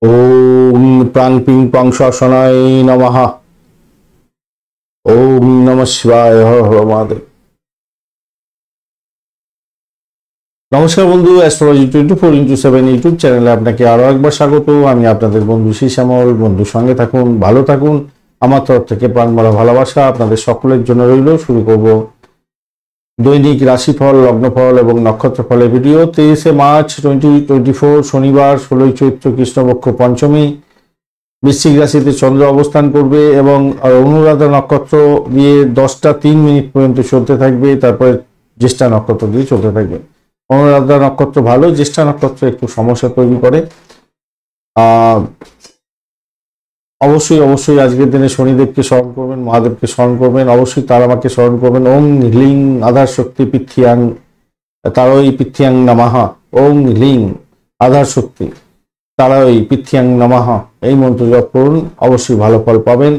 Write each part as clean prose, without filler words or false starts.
ওম প্রাং ping pong শনায় নমঃ। ওম নমঃ শিবায়। হর হর মহাদেব। নমস্কার বন্ধু, অ্যাস্ট্রোলজি 24x7 ইউটিউব চ্যানেলে আপনাকে আরো একবার স্বাগত। আমি আপনাদের বন্ধু শ্যামল। বন্ধুর সঙ্গে থাকুন, ভালো থাকুন। আমার তরফ থেকে প্রাণ ভরা ভালোবাসা আপনাদের সকলের জন্য রইল। শুরু করব দৈনিক রাশিফল, লগ্নফল এবং নক্ষত্রফলের ভিডিও। 23শে মার্চ 2024 শনিবার, 16ই চৈত্র, কৃষ্ণপক্ষ পঞ্চমী। বৃশ্চিক রাশিতে চন্দ্র অবস্থান করবে এবং অনুরাধা নক্ষত্র দিয়ে 10টা 3 মিনিট পর্যন্ত চলতে থাকবে। তারপরে জ্যেষ্ঠা নক্ষত্র দিয়ে চলতে থাকবে। অনুরাধা নক্ষত্র ভালো, জ্যেষ্ঠা নক্ষত্র একটু সমস্যা তৈরি করে। অবশ্যই অবশ্যই আজকের দিনে শনিদেবকে স্মরণ করবেন, মহাদেবকে স্মরণ করবেন, অবশ্যই তারামাকে স্মরণ করবেন। ওম হ্লিং আধার শক্তি পিথিয়াং তারই পিথিয়াং নমঃ। ওম হ্লিং আধার শক্তি তারাই পিথিয়াং নমঃ, এই মন্ত্র জপ করুন, অবশ্যই ভালো ফল পাবেন।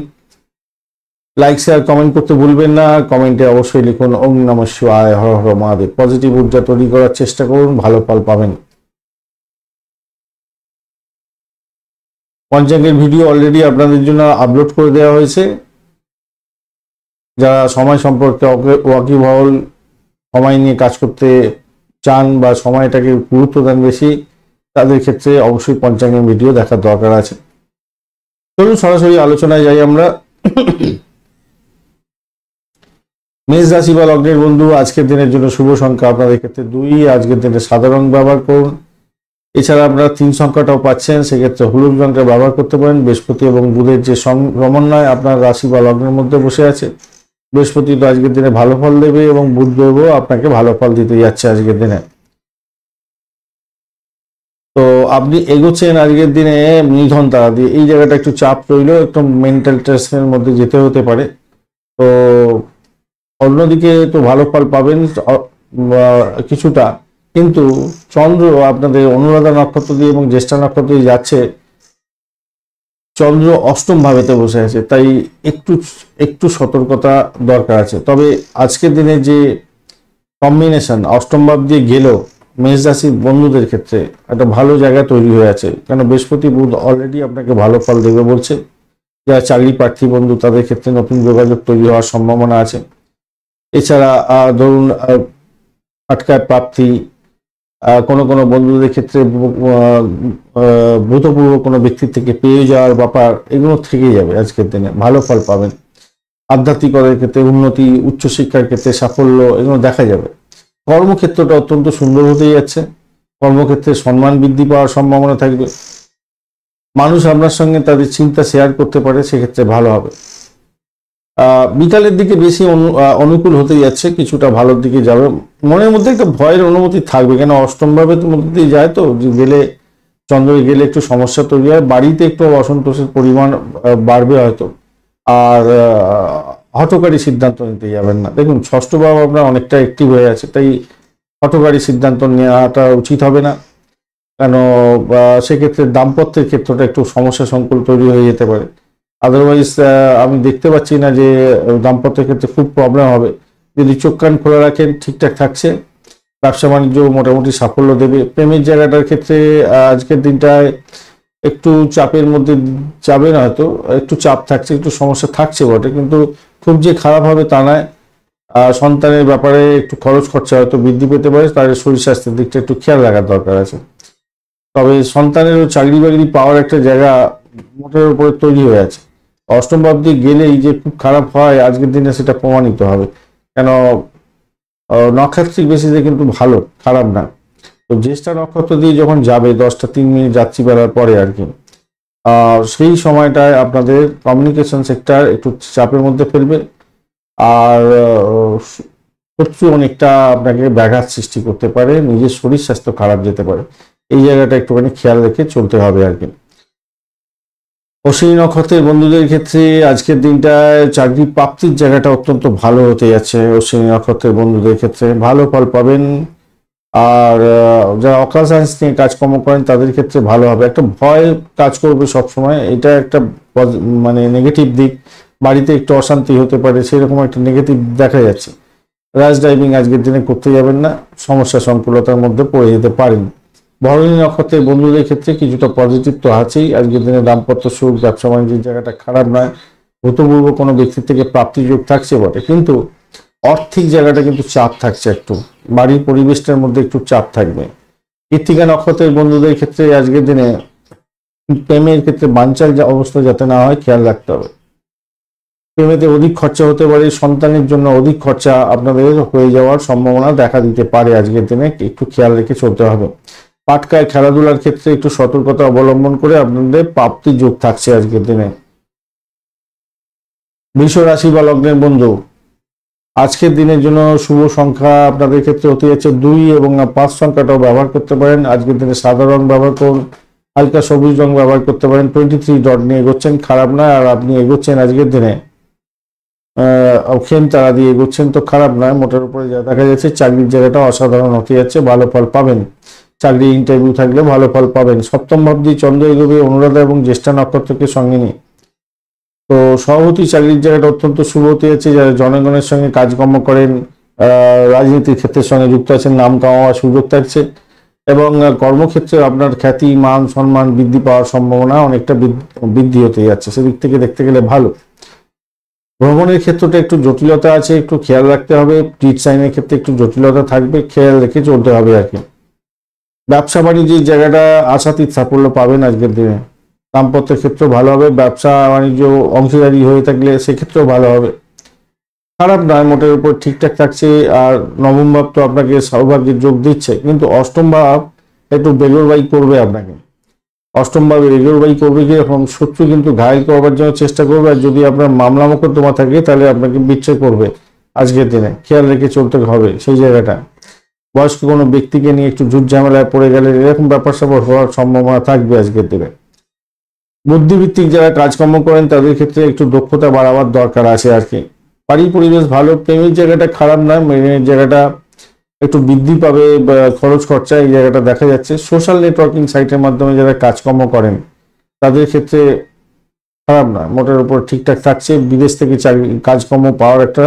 লাইক শেয়ার কমেন্ট করতে ভুলবেন না। কমেন্টে অবশ্যই লিখুন ওম নমঃ শিবায়, হর হর মহাদেব। পজিটিভ ঊর্জা তৈরি করার চেষ্টা করুন, ভালো ফল পাবেন। পঞ্চাঙ্গের ভিডিও অলরেডি আপনাদের জন্য আপলোড করে দেওয়া হয়েছে। যারা সময় সম্পর্কে ওয়াকিবহাল, সময় নিয়ে কাজ করতে চান বা সময়টাকে গুরুত্ব দেন বেশি, তাদের ক্ষেত্রে অবশ্যই পঞ্চাঙ্গের ভিডিও দেখার দরকার আছে। চলুন সরাসরি আলোচনায় যাই আমরা। মেষ রাশি বা লগ্নের বন্ধু, আজকের দিনের জন্য শুভ সংখ্যা আপনাদের ক্ষেত্রে 2। আজকের দিনে সাদা রং ব্যবহার করুন। এছাড়া আপনারা 3 সংখ্যাটাও পাচ্ছেন, সেক্ষেত্রে হলুদ রংটা ব্যবহার করতে পারেন। বৃহস্পতি এবং বুধের যে সমন্বয় আপনার রাশি বা লগ্নের মধ্যে বসে আছে, বৃহস্পতি তো আজকের দিনে ভালো ফল দেবে এবং বুধ দেবও আপনাকে ভালো ফল দিতে যাচ্ছে আজকের দিনে। তো আপনি এগোচ্ছেন আজকের দিনে নিধন তারা দিয়ে, এই জায়গাটা একটু চাপ রইল, একটু মেন্টাল টেনশনের মধ্যে যেতে হতে পারে। তো অন্যদিকে তো ভালো ফল পাবেন কিছুটা, কিন্তু চন্দ্র আপনাদের অনুরাধা নক্ষত্র দিয়ে এবং জ্যেষ্ঠা নক্ষত্র দিয়ে যাচ্ছে। চন্দ্র অষ্টম ভাবেতে বসে আছে, তাই একটু একটু সতর্কতা দরকার আছে। তবে আজকের দিনে যে কম্বিনেশন অষ্টম ভাব দিয়ে গেল মেষ রাশির বন্ধুদের ক্ষেত্রে একটা ভালো জায়গা তৈরি হয়ে আছে, কেন বৃহস্পতি বুধ অলরেডি আপনাকে ভালো ফল দেবে বলছে। যারা চাকরি প্রার্থী বন্ধু, তাদের ক্ষেত্রে নতুন যোগাযোগ তৈরি হওয়ার সম্ভাবনা আছে। এছাড়া ধরুন আটকায় প্রাপ্তি, কোনো কোনো বন্ধুদের ক্ষেত্রে ভূতপূর্ব কোনো ব্যক্তির থেকে পেয়ে যাওয়ার ব্যাপার, এগুলো থেকে যাবে আজকের দিনে, ভালো ফল পাবেন। আধ্যাত্মিকতার ক্ষেত্রে উন্নতি, উচ্চশিক্ষার ক্ষেত্রে সাফল্য, এগুলো দেখা যাবে। কর্মক্ষেত্রটা অত্যন্ত সুন্দর হতে যাচ্ছে। কর্মক্ষেত্রে সম্মান বৃদ্ধি পাওয়ার সম্ভাবনা থাকবে। মানুষ আপনার সঙ্গে তাদের চিন্তা শেয়ার করতে পারে, সেক্ষেত্রে ভালো হবে। বিকালের দিকে বেশি অনুকূল হতে যাচ্ছে, কিছুটা ভালোর দিকে যাবে। মনের মধ্যে একটা ভয়ের অনুমতি থাকবে, কেন অষ্টম ভাবের মধ্যে দিয়ে যায় তো, গেলে চন্দ্র গেলে একটু সমস্যা তৈরি হয়, বাড়িতে একটু অসন্তোষের পরিমাণ বাড়বে হয়তো। আর হঠকারী সিদ্ধান্ত নিতে যাবেন না। দেখুন ষষ্ঠ ভাব আপনার অনেকটা অ্যাক্টিভ হয়ে আছে, তাই হঠকারী সিদ্ধান্ত নেওয়াটা উচিত হবে না, কেন সেক্ষেত্রে দাম্পত্যের ক্ষেত্রটা একটু সমস্যা সংকুল তৈরি হয়ে যেতে পারে। আদারওয়াইজ আমি দেখতে পাচ্ছি না যে দাম্পত্যের ক্ষেত্রে খুব প্রবলেম হবে। যদি চোখ কান খোলা রাখেন ঠিকঠাক থাকছে। ব্যবসা বাণিজ্য মোটামুটি সাফল্য দেবে। প্রেমের জায়গাটার ক্ষেত্রে আজকের দিনটায় একটু চাপের মধ্যে যাবেন, হয়তো একটু চাপ থাকছে, একটু সমস্যা থাকছে বটে, কিন্তু খুব যে খারাপ হবে তা নয়। সন্তানের ব্যাপারে একটু খরচ খরচা হয়তো বৃদ্ধি পেতে পারে, তাদের শরীর স্বাস্থ্যের দিকটা একটু খেয়াল রাখার দরকার আছে। তবে সন্তানের চাকরি বাকরি পাওয়ার একটা জায়গা মোটের উপরে তৈরি হয়ে আছে। অষ্টম ভাব দিয়ে গেলেই যে খুব খারাপ হয় আজকের দিনে সেটা প্রমাণিত হবে, কেন নক্ষত্রিক বেসিসে কিন্তু ভালো, খারাপ না। তো জ্যেষ্ঠা নক্ষত্র দিয়ে যখন যাবে 10টা 3 মিনিট যাত্রী বেলার পরে আর কি, সেই সময়টায় আপনাদের কমিউনিকেশন সেক্টর একটু চাপের মধ্যে ফেলবে। আর শত্রু অনেকটা আপনাকে ব্যাঘাত সৃষ্টি করতে পারে, নিজের শরীর স্বাস্থ্য খারাপ যেতে পারে। এই জায়গাটা একটুখানি খেয়াল রেখে চলতে হবে আর কি। অশ্বিনী নক্ষত্রের বন্ধুদের ক্ষেত্রে আজকের দিনটায় চাকরি প্রাপ্তির জায়গাটা অত্যন্ত ভালো হতে যাচ্ছে। অশ্বিনী নক্ষত্রের বন্ধুদের ক্ষেত্রে ভালো ফল পাবেন। আর যারা অকাল সায়েন্স নিয়ে কাজকর্ম করেন তাদের ক্ষেত্রে ভালো হবে। একটা ভয় কাজ করবে সবসময়, এটা একটা মানে নেগেটিভ দিক। বাড়িতে একটু অশান্তি হতে পারে, সেরকম একটা নেগেটিভ দেখা যাচ্ছে। র্যাশ ড্রাইভিং আজকের দিনে করতে যাবেন না, সমস্যা সংকুলতার মধ্যে পড়ে যেতে পারেন। ভরণী নক্ষত্রের বন্ধুদের ক্ষেত্রে কিছুটা পজিটিভ তো আছেই। আজকের দিনে দাম্পত্য সুখ, ব্যবসা বাণিজ্যের জায়গাটা খারাপ নয়। ভূতপূর্ব কোনো ব্যক্তির থেকে প্রাপ্তি যোগ থাকছে বটে, কিন্তু আর্থিক জায়গাটা কিন্তু চাপ থাকছে, একটু বাড়ির পরিবেশটার মধ্যে একটু চাপ থাকবে। কৃত্তিকা নক্ষত্রের বন্ধুদের ক্ষেত্রে আজকের দিনে প্রেমের ক্ষেত্রে বানচাল অবস্থা যাতে না হয় খেয়াল রাখতে হবে। প্রেমেতে অধিক খরচা হতে পারে, সন্তানের জন্য অধিক খরচা আপনাদের হয়ে যাওয়ার সম্ভাবনা দেখা দিতে পারে। আজকের দিনে একটু খেয়াল রেখে চলতে হবে। পাটকায় খেলাধুলার ক্ষেত্রে একটু সতর্কতা অবলম্বন করে আপনাদের প্রাপ্তি যোগ থাকছে আজকের দিনে। বৃষ রাশি বা লগ্নের বন্ধু, আজকের দিনের জন্য শুভ সংখ্যা আপনাদের ক্ষেত্রে হতে যাচ্ছে 2 এবং 5 সংখ্যাটাও ব্যবহার করতে পারেন। আজকের দিনে সাদা রং ব্যবহার করুন, হালকা সবুজ রং ব্যবহার করতে পারেন। 23 ডট নিয়ে এগোচ্ছেন, খারাপ নয়। আর আপনি এগোচ্ছেন আজকের দিনে খেন তারা দিয়ে এগোচ্ছেন, তো খারাপ নয়। মোটের উপরে যা দেখা যাচ্ছে চাকরির জায়গাটা অসাধারণ হতে যাচ্ছে, ভালো ফল পাবেন। চাকরি ইন্টারভিউ থাকলে ভালো ফল পাবেন। সপ্তম ভাব দিয়ে চন্দ্র এগোবে অনুরাধা এবং জ্যেষ্ঠা নক্ষত্রকে সঙ্গে নিয়ে। তো সভাপতি চাকরির জায়গাটা অত্যন্ত শুভ হতে যাচ্ছে। যারা জনগণের সঙ্গে কাজকর্ম করেন, রাজনীতির ক্ষেত্রের সঙ্গে যুক্ত আছেন, নাম কামাবার সুযোগ থাকছে এবং কর্মক্ষেত্রে আপনার খ্যাতি, মান, সম্মান বৃদ্ধি পাওয়ার সম্ভাবনা অনেকটা বৃদ্ধি হতে যাচ্ছে। সেদিক থেকে দেখতে গেলে ভালো। ভ্রমণের ক্ষেত্রটা একটু জটিলতা আছে, একটু খেয়াল রাখতে হবে। ট্রিট সাইনের ক্ষেত্রে একটু জটিলতা থাকবে, খেয়াল রেখে চলতে হবে আর কি। ব্যবসা বাণিজ্যের জায়গাটা আশাতীত সাফল্য পাবেন আজকের দিনে। দাম্পত্যের ক্ষেত্রেও ভালো হবে। ব্যবসা বাণিজ্য অংশীদারি হয়ে থাকলে সেক্ষেত্রেও ভালো হবে, খারাপ নয়। মোটের উপর ঠিকঠাক থাকছে। আর নবম ভাব তো আপনাকে সৌভাগ্যের যোগ দিচ্ছে, কিন্তু অষ্টম ভাব একটু বেগরবাই করবে আপনাকে। অষ্টম ভাবে বেগরবাই করবে কিরকম, শত্রু কিন্তু ঘায়ল করবার জন্য চেষ্টা করবে। আর যদি আপনার মামলা মোকদ্দমা থাকে তাহলে আপনাকে বিচ্ছেদ করবে আজকের দিনে, খেয়াল রেখে চলতে হবে সেই জায়গাটা। বয়স্ক কোনো ব্যক্তিকে নিয়ে একটু ঝুট ঝামেলায় পড়ে গেলে এরকম ব্যাপার স্যাপার হওয়ার সম্ভাবনা থাকবে আজকের দিনে। বুদ্ধিভিত্তিক যারা কাজকর্ম করেন তাদের ক্ষেত্রে একটু দক্ষতা বাড়াবার দরকার আছে আর কি। বাড়ির পরিবেশ ভালো। প্রেমের জায়গাটা খারাপ নয়, প্রেমের জায়গাটা একটু বৃদ্ধি পাবে, খরচ খরচা এই জায়গাটা দেখা যাচ্ছে। সোশ্যাল নেটওয়ার্কিং সাইটের মাধ্যমে যারা কাজকর্ম করেন তাদের ক্ষেত্রে খারাপ নয়, মোটের উপর ঠিকঠাক থাকছে। বিদেশ থেকে চাকরি কাজকর্ম পাওয়ার একটা,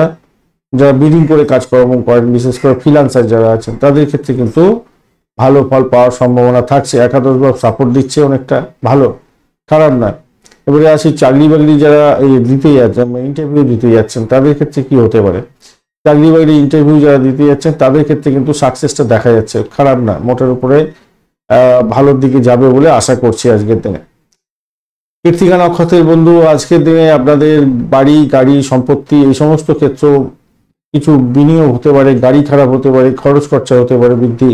যারা বিডিং করে কাজকর্ম করেন, বিশেষ করে ফ্রিল্যান্সার যারা আছেন তাদের ক্ষেত্রে কিন্তু ভালো ফল পাওয়ার সম্ভাবনা থাকছে। একাদশ ভাব সাপোর্ট দিচ্ছে অনেকটা, ভালো, খারাপ নয়। এবারে আসি চাকরি বাকরি যারা দিতে যাচ্ছেন, ইন্টারভিউ দিতে যাচ্ছেন তাদের ক্ষেত্রে কি হতে পারে। চাকরি বাকরি ইন্টারভিউ যারা দিতে যাচ্ছেন তাদের ক্ষেত্রে কিন্তু সাকসেসটা দেখা যাচ্ছে, খারাপ না। মোটের উপরে ভালোর দিকে যাবে বলে আশা করছি আজকের দিনে। কৃত্তিকা নক্ষত্রের বন্ধু, আজকের দিনে আপনাদের বাড়ি, গাড়ি, সম্পত্তি এই সমস্ত ক্ষেত্র কিছু বিনিয়োগ হতে পারে, গাড়ি খারাপ হতে পারে, খরচ খরচা হতে পারে বৃদ্ধি,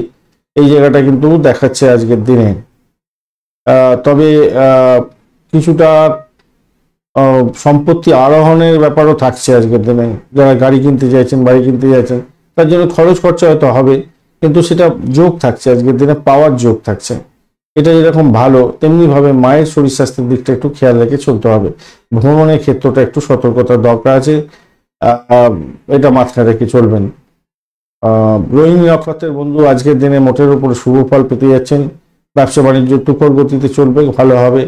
এই জায়গাটা কিন্তু দেখাচ্ছে আজকের দিনে। তবে কিছুটা সম্পত্তি আরোহণের ব্যাপারও থাকছে আজকের দিনে। যারা গাড়ি কিনতে চাইছেন, বাড়ি কিনতে চাইছেন, তার জন্য খরচ খরচা হয়তো হবে, কিন্তু সেটা যোগ থাকছে আজকের দিনে, পাওয়ার যোগ থাকছে। এটা যেরকম ভালো, তেমনি ভাবে মায়ের শরীর স্বাস্থ্যের দিকটা একটু খেয়াল রেখে চলতে হবে। ভ্রমণের ক্ষেত্রটা একটু সতর্কতার দরকার আছে, এটা মাথায় রেখে চলবেন। রোহিণী নক্ষত্রের বন্ধু, আজকের দিনে মোটের উপর শুভ ফল পেতে যাচ্ছেন। ব্যবসা বাণিজ্য তুখর গতিতে চলবে, ভালো হবে।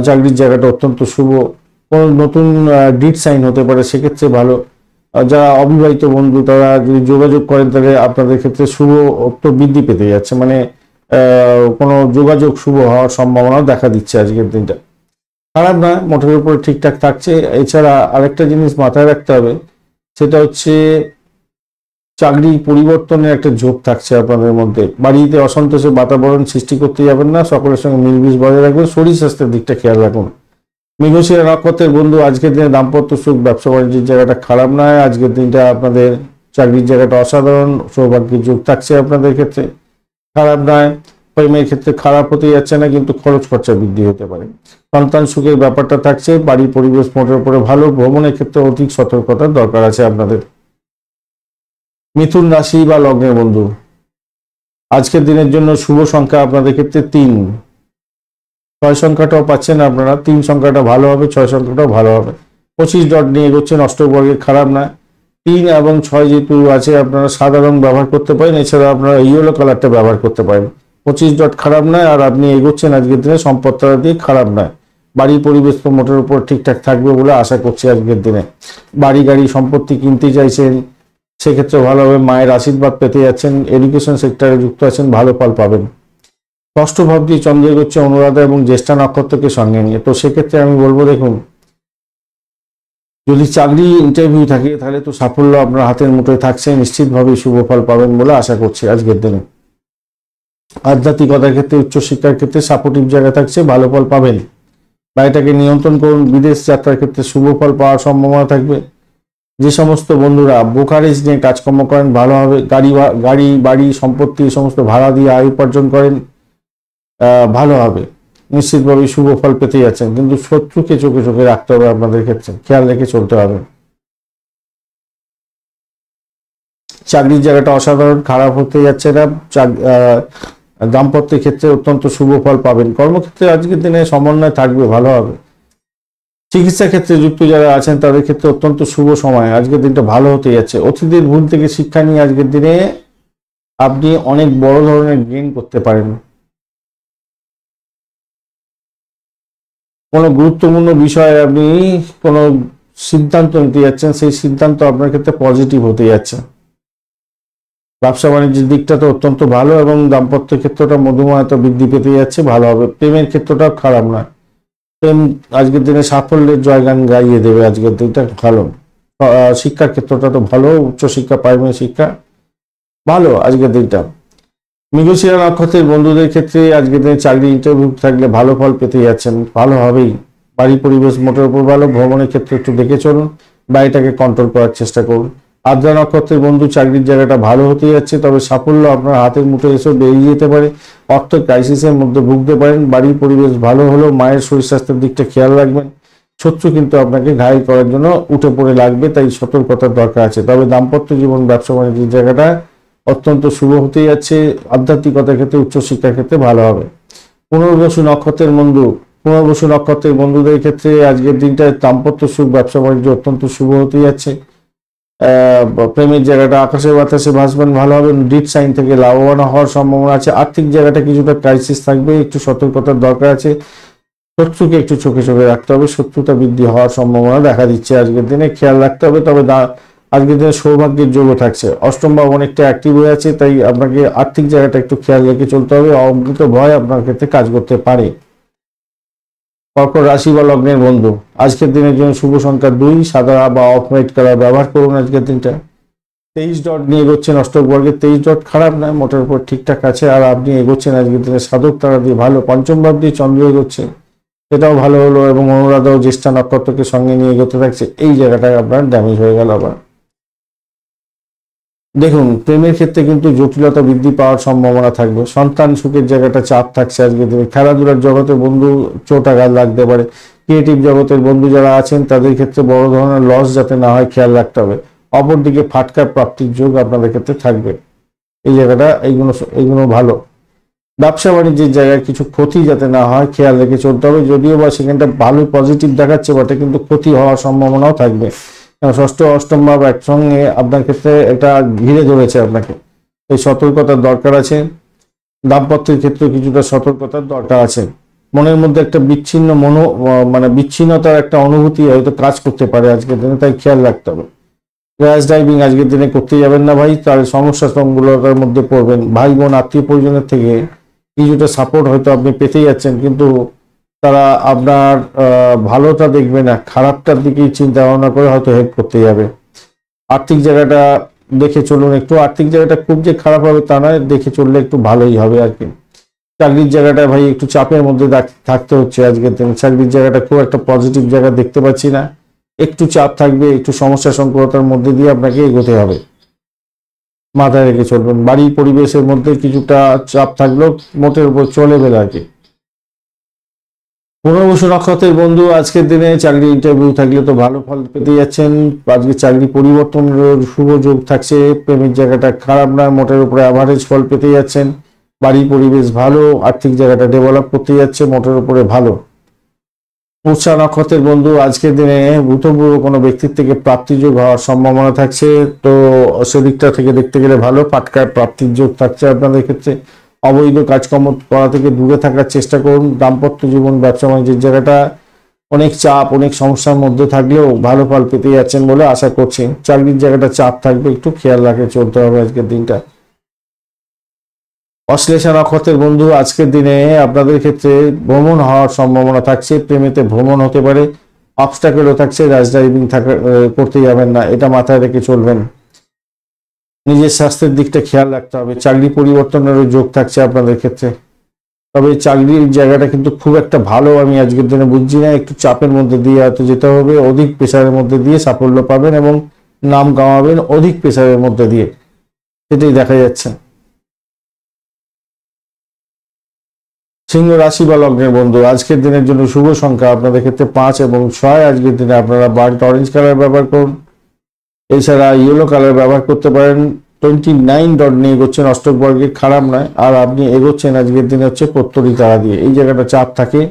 চাকরির জায়গাটা অত্যন্ত শুভ। কোনো নতুন ডিড সাইন হতে পারে, সেক্ষেত্রে ভালো। যারা অবিবাহিত বন্ধু তারা যদি যোগাযোগ করেন তাহলে আপনাদের ক্ষেত্রে শুভ বৃদ্ধি পেতে যাচ্ছে, মানে কোনো যোগাযোগ শুভ হওয়ার সম্ভাবনা দেখা দিচ্ছে আজকের দিনটা, খারাপ নয়। মোটের উপরে ঠিকঠাক থাকছে। এছাড়া আরেকটা জিনিস মাথায় রাখতে হবে, সেটা হচ্ছে চাকরি পরিবর্তনের একটা ঝোঁক থাকছে আপনাদের মধ্যে। বাড়িতে অসন্তোষের বাতাবরণ সৃষ্টি করতে যাবেন না, সকলের সঙ্গে মিলমিশ বজায় রাখবেন। শরীর স্বাস্থ্যের দিকটা খেয়াল রাখুন। মৃগশিরা নক্ষত্রের বন্ধু, আজকের দিনে দাম্পত্য সুখ, ব্যবসা বাণিজ্যের জায়গাটা খারাপ নয়। আজকের দিনটা আপনাদের চাকরির জায়গাটা অসাধারণ, সৌভাগ্যের যোগ থাকছে আপনাদের ক্ষেত্রে, খারাপ নয়। প্রেমের ক্ষেত্রে খারাপ হতে যাচ্ছে না, কিন্তু খরচ খরচা বৃদ্ধি হতে পারে। সন্তান সুখের ব্যাপারটা থাকছে। বাড়ির পরিবেশ মোটের উপরে ভালো। ভ্রমণের ক্ষেত্রে অধিক সতর্কতার দরকার আছে আপনাদের। মিথুন রাশি বা লগ্নের বন্ধু, আজকের দিনের জন্য শুভ সংখ্যা আপনাদের ক্ষেত্রে 3। 6 সংখ্যাটাও পাচ্ছেন আপনারা, 3 সংখ্যাটা ভালো হবে, 6 সংখ্যাটাও ভালো হবে। 25 ডট নিয়ে এগোচ্ছেন, অষ্টবর্গে খারাপ না। 3 এবং 6 যেহেতু আছে, আপনারা সাদা রং ব্যবহার করতে পারেন। এছাড়া আপনারা ইয়েলো কালারটা ব্যবহার করতে পারেন। 25 ডট খারাপ নয়। আর আপনি এগোচ্ছেন আজকের দিনে সম্পত্তির দিক, খারাপ নয়। বাড়ির পরিবেশ তো মোটের উপর ঠিকঠাক থাকবে বলে আশা করছি আজকের দিনে। বাড়ি, গাড়ি, সম্পত্তি কিনতে চাইছেন, সেক্ষেত্রে ভালো হবে। মায়ের আশীর্বাদ পেতে যাচ্ছেন। এডুকেশন সেক্টরে যুক্ত আছেন, ভালো ফল পাবেন। ষষ্ঠ ভাব দিয়ে চন্দ্র এগোচ্ছে অনুরাধা এবং জ্যেষ্ঠা নক্ষত্রকে সঙ্গে নিয়ে। তো সেক্ষেত্রে আমি বলবো, দেখুন, যদি চাকরি ইন্টারভিউ থাকে তাহলে তো সাফল্য আপনার হাতের মুঠোয় থাকছে, নিশ্চিতভাবে শুভ ফল পাবেন বলে আশা করছি আজকের দিনে। আধ্যাত্মিকতার ক্ষেত্রে, উচ্চশিক্ষার ক্ষেত্রে সাপোর্টিভ জায়গা থাকছে, ভালো ফল পাবেন। বাড়িটাকে নিয়ন্ত্রণ করুন। বিদেশ যাত্রার ক্ষেত্রে শুভ ফল পাওয়ার সম্ভাবনা থাকবে। যে সমস্ত বন্ধুরা ব্রোকারেজ নিয়ে কাজকর্ম করেন, ভালো হবে। গাড়ি বাড়ি সম্পত্তি সমস্ত ভাড়া দিয়ে আয় উপার্জন করেন, ভালো হবে, নিশ্চিতভাবে শুভ ফল পেতে যাচ্ছেন। কিন্তু শত্রুকে চোখে চোখে রাখতে হবে, আপনাদের ক্ষেত্রে খেয়াল রেখে চলতে হবে। চাকরির জায়গাটা অসাধারণ, খারাপ হতে যাচ্ছে না। দাম্পত্যের ক্ষেত্রে অত্যন্ত শুভ ফল পাবেন। কর্মক্ষেত্রে আজকের দিনে সমন্বয় থাকবে, ভালো হবে। চিকিৎসা ক্ষেত্রে যুক্ত যারা আছেন তাদের ক্ষেত্রে অত্যন্ত শুভ সময়, আজকের দিনটা ভালো হতে যাচ্ছে। অতীতের ভুল থেকে শিক্ষা নিয়ে আজকের দিনে আপনি অনেক বড় ধরনের গেইন করতে পারেন। কোনো গুরুত্বপূর্ণ বিষয়ে আপনি কোনো সিদ্ধান্ত নিতে যাচ্ছেন, সেই সিদ্ধান্ত আপনার ক্ষেত্রে পজিটিভ হতে যাচ্ছে। ব্যবসা বাণিজ্যের দিকটা তো অত্যন্ত ভালো এবং দাম্পত্য ক্ষেত্রটা মধুময়তা বৃদ্ধি পেতে যাচ্ছে, ভালো হবে। প্রেমের ক্ষেত্রটাও খারাপ নয়, প্রেম আজকের দিনে সাফল্যের জয়গান গাইয়ে দেবে, আজকের দিনটা ভালো। শিক্ষার ক্ষেত্রটা তো ভালো, উচ্চশিক্ষা প্রাইমারি শিক্ষা ভালো আজকের দিনটা। মৃগশিরা নক্ষত্রের বন্ধুদের ক্ষেত্রে আজকের দিনে চাকরি ইন্টারভিউ থাকলে ভালো ফল পেতে যাচ্ছেন, ভালো হবেই। বাড়ি পরিবেশ মোটের উপর ভালো। ভ্রমণের ক্ষেত্রে একটু দেখে চলুন, বাড়িটাকে কন্ট্রোল করার চেষ্টা করুন। আদ্রা নক্ষত্রের বন্ধু চাকরির জায়গাটা ভালো হতে যাচ্ছে, তবে সাফল্য আপনার হাতের মুঠে এসে বেরিয়ে যেতে পারে। অর্থ ক্রাইসিসের মধ্যে ভুগতে পারেন। বাড়ির পরিবেশ ভালো হলেও মায়ের শরীর স্বাস্থ্যের দিকটা খেয়াল রাখবেন। শত্রু কিন্তু আপনাকে ঘায়েল করার জন্য উঠে পড়ে লাগবে, তাই সতর্কতার দরকার আছে। তবে দাম্পত্য জীবন ব্যবসা বাণিজ্যের জায়গাটা অত্যন্ত শুভ হতে যাচ্ছে। আধ্যাত্মিকতার ক্ষেত্রে উচ্চশিক্ষার ক্ষেত্রে ভালো হবে। পুনর্বসু নক্ষত্রের বন্ধুদের ক্ষেত্রে আজকের দিনটা দাম্পত্য সুখ ব্যবসা বাণিজ্য অত্যন্ত শুভ হতে যাচ্ছে। প্রেমের জায়গাটা আকাশে বাতাসে ভাসবেন, ভালো হবে। ডিট সাইন থেকে লাভবান হওয়ার সম্ভাবনা আছে। আর্থিক জায়গাটা কিছুটা ক্রাইসিস থাকবে, একটু সতর্কতার দরকার আছে। শত্রুকে একটু চোখে চোখে রাখতে হবে, শত্রুতা বৃদ্ধি হওয়ার সম্ভাবনা দেখা দিচ্ছে আজকের দিনে, খেয়াল রাখতে হবে। তবে আজকের দিনে সৌভাগ্যের যোগও থাকছে, অষ্টম ভাব অনেকটা অ্যাক্টিভ হয়ে আছে, তাই আপনাকে আর্থিক জায়গাটা একটু খেয়াল রেখে চলতে হবে। অজ্ঞাত ভয় আপনার ক্ষেত্রে কাজ করতে পারে। কর্কট রাশি বা লগ্নের বন্ধু, আজকের দিনের জন্য শুভ সংখ্যা 2, সাদা বা অফ হোয়াইট কালার ব্যবহার করুন আজকের দিনটা। 23 ডট নিয়ে এগোচ্ছেন অষ্টক বর্গে, 23 ডট খারাপ নয়, মোটের উপর ঠিকঠাক আছে। আর আপনি এগোচ্ছেন আজকের দিনে সাধক তারা দিয়ে ভালো। পঞ্চম ভাব দিয়ে চন্দ্র এগোচ্ছে, সেটাও ভালো হলো এবং অনুরাধা ও জ্যেষ্ঠা নক্ষত্রকে সঙ্গে নিয়ে এগোতে থাকছে। এই জায়গাটায় আপনার ড্যামেজ হয়ে গেল আবার। দেখুন, প্রেমের ক্ষেত্রে কিন্তু জটিলতা বৃদ্ধি পাওয়ার সম্ভাবনা থাকবে। সন্তান সুখের জায়গাটা চাপ থাকছে আজকের দিনে। খেলাধুলার জগতে বন্ধু চোট আঘাত লাগতে পারে। ক্রিয়েটিভ জগতের বন্ধু যারা আছেন তাদের ক্ষেত্রে বড় ধরনের লস যাতে না হয় খেয়াল রাখতে হবে। অপরদিকে ফাটকা প্রাপ্তির যোগ আপনাদের ক্ষেত্রে থাকবে। এই জায়গাটা এইগুলো ভালো। ব্যবসা বাণিজ্যের জায়গায় কিছু ক্ষতি যাতে না হয় খেয়াল রেখে চলতে হবে। যদিও বা সেখানটা ভালো পজিটিভ দেখাচ্ছে বটে, কিন্তু ক্ষতি হওয়ার সম্ভাবনাও থাকবে। ষষ্ঠ অষ্টম ভাব একসঙ্গে আপনার ক্ষেত্রে এটা ঘিরে ধরেছে আপনাকে, এই সতর্কতার দরকার আছে। দাম্পত্যের ক্ষেত্রে কিছুটা সতর্কতার দরকার আছে। মনের মধ্যে একটা বিচ্ছিন্নতার একটা অনুভূতি হয়তো কাজ করতে পারে আজকের দিনে, তাই খেয়াল রাখতে হবে। র্যাশ ড্রাইভিং আজকের দিনে করতে যাবেন না ভাই, তার সমস্যা সংগুলোর মধ্যে পড়বেন। ভাই বোন আত্মীয় পরিজনের থেকে কিছুটা সাপোর্ট হয়তো আপনি পেতে যাচ্ছেন, কিন্তু তারা আপনার ভালোটা দেখবে না, খারাপটার দিকেই চিন্তা ভাবনা করে হয়তো হেল্প করতে যাবে। আর্থিক জায়গাটা দেখে চলুন একটু, আর্থিক জায়গাটা খুব যে খারাপ হবে তা নয়, দেখে চললে একটু ভালোই হবে আর কি। চাকরির জায়গাটা ভাই একটু চাপের মধ্যে থাকতে হচ্ছে আজকের দিনে। চাকরির জায়গাটা খুব একটা পজিটিভ জায়গা দেখতে পাচ্ছি না, একটু চাপ থাকবে, একটু সমস্যা সংকুলতার মধ্যে দিয়ে আপনাকে এগোতে হবে, মাথায় রেখে চলবেন। বাড়ির পরিবেশের মধ্যে কিছুটা চাপ থাকলেও মোটের উপর চলে বেলা আর কি। পুনর্বসু নক্ষত্রের বন্ধু আজকের দিনে চাকরি ইন্টারভিউ থাকলে তো ভালো ফল পেতে যাচ্ছেন। আজকে চাকরি পরিবর্তনের শুভ যোগ থাকছে। প্রেমের জায়গাটা খারাপ নয়, মোটের উপরে অ্যাভারেজ ফল পেতে যাচ্ছেন। বাড়ির পরিবেশ ভালো, আর্থিক জায়গাটা ডেভেলপ করতে যাচ্ছে, মোটের উপরে ভালো। পুষ্যা নক্ষত্রের বন্ধু আজকের দিনে ভূতপূর্ব কোনো ব্যক্তির থেকে প্রাপ্তির যোগ হওয়ার সম্ভাবনা থাকছে, তো সেদিকটা থেকে দেখতে গেলে ভালো। পাটকায় প্রাপ্তির যোগ থাকছে আপনাদের ক্ষেত্রে। অবৈধ কাজকর্ম করা থেকে দূরে থাকার চেষ্টা করুন। দাম্পত্য জীবন ব্যবসা বাণিজ্যের জায়গাটা অনেক চাপ অনেক সমস্যার মধ্যে থাকলেও ভালো ফল পেতে যাচ্ছেন বলে আশা করছি। চাকরির জায়গাটা চাপ থাকবে, একটু খেয়াল রাখে চলতে হবে আজকের দিনটা। অশ্লেষা নক্ষত্রের বন্ধু, আজকের দিনে আপনাদের ক্ষেত্রে ভ্রমণ হওয়ার সম্ভাবনা থাকছে। প্রেমেতে ভ্রমণ হতে পারে, অবস্টাকেলও থাকছে। রাশ ড্রাইভিং করতে যাবেন না, এটা মাথায় রেখে চলবেন। নিজের স্বাস্থ্যের দিকটা খেয়াল রাখতে হবে। চাকরি পরিবর্তনেরও যোগ থাকছে আপনাদের ক্ষেত্রে, তবে চাকরির জায়গাটা কিন্তু খুব একটা ভালো আমি আজকের দিনে বুঝছি না। একটু চাপের মধ্যে দিয়ে হয়তো যেতে হবে, অধিক প্রেশারের মধ্যে দিয়ে সাফল্য পাবেন এবং নাম কামাবেন অধিক প্রেশারের মধ্যে দিয়ে, সেটাই দেখা যাচ্ছে। সিংহ রাশি বা লগ্নের বন্ধু, আজকের দিনের জন্য শুভ সংখ্যা আপনাদের ক্ষেত্রে 5 এবং 6। আজকের দিনে আপনারা বার্ট অরেঞ্জ কালার ব্যবহার করুন, এছাড়া ইয়েলো কালার ব্যবহার করতে পারেন। 29 ডট নিয়ে এগোচ্ছেন, অষ্টক বর্গের, খারাপ নয়। আর আপনি এগোচ্ছেন আজকের দিনে হচ্ছে পত্তরি তারা দিয়ে। এই জায়গাটা চাপ থাকে,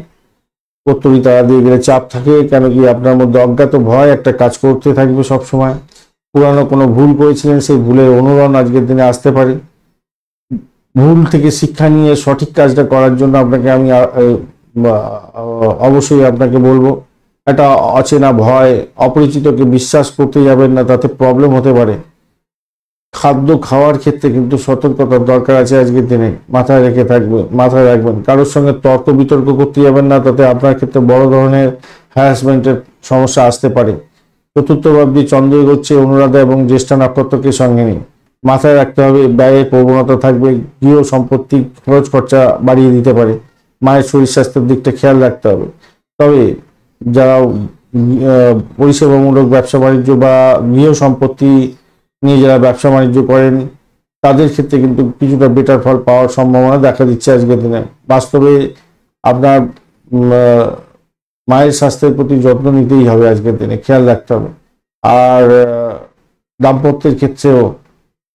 পত্তরি তারা দিয়ে গেলে চাপ থাকে, কেন কি আপনার মধ্যে অজ্ঞাত ভয় একটা কাজ করতে থাকবে সব সময়। পুরানো কোনো ভুল করেছিলেন, সেই ভুলের অনুরণ আজকের দিনে আসতে পারে। ভুল থেকে শিক্ষা নিয়ে সঠিক কাজটা করার জন্য আপনাকে আমি অবশ্যই আপনাকে বলবো, একটা অচেনা ভয়, অপরিচিতকে বিশ্বাস করতে যাবেন না, তাতে প্রবলেম হতে পারে। খাদ্য খাওয়ার ক্ষেত্রে কিন্তু সতর্কতার দরকার আছে আজকের দিনে, মাথায় রাখবেন। কারোর সঙ্গে তর্ক বিতর্ক করতে যাবেন না, তাতে আপনার ক্ষেত্রে বড় ধরনের হ্যারাসমেন্টের সমস্যা আসতে পারে। চতুর্থ ভাবটি চন্দ্র এগোচ্ছে অনুরাধা এবং জ্যেষ্ঠা নক্ষত্রকে সঙ্গে নিয়ে। মাথায় রাখতে হবে, ব্যয়ের প্রবণতা থাকবে, গৃহ সম্পত্তি খরচ খরচা বাড়িয়ে দিতে পারে। মায়ের শরীর স্বাস্থ্যের দিকটা খেয়াল রাখতে হবে। তবে যারা পরিষেবামূলক ব্যবসা বাণিজ্য বা গৃহ সম্পত্তি নিয়ে যারা ব্যবসা বাণিজ্য করেন, তাদের ক্ষেত্রে কিন্তু কিছুটা বেটার ফল পাওয়ার সম্ভাবনা দেখা দিচ্ছে আজকের দিনে। বাস্তবে আপনার মায়ের স্বাস্থ্যের প্রতি যত্ন নিতেই হবে আজকের দিনে, খেয়াল রাখতে হবে। আর দাম্পত্যের ক্ষেত্রেও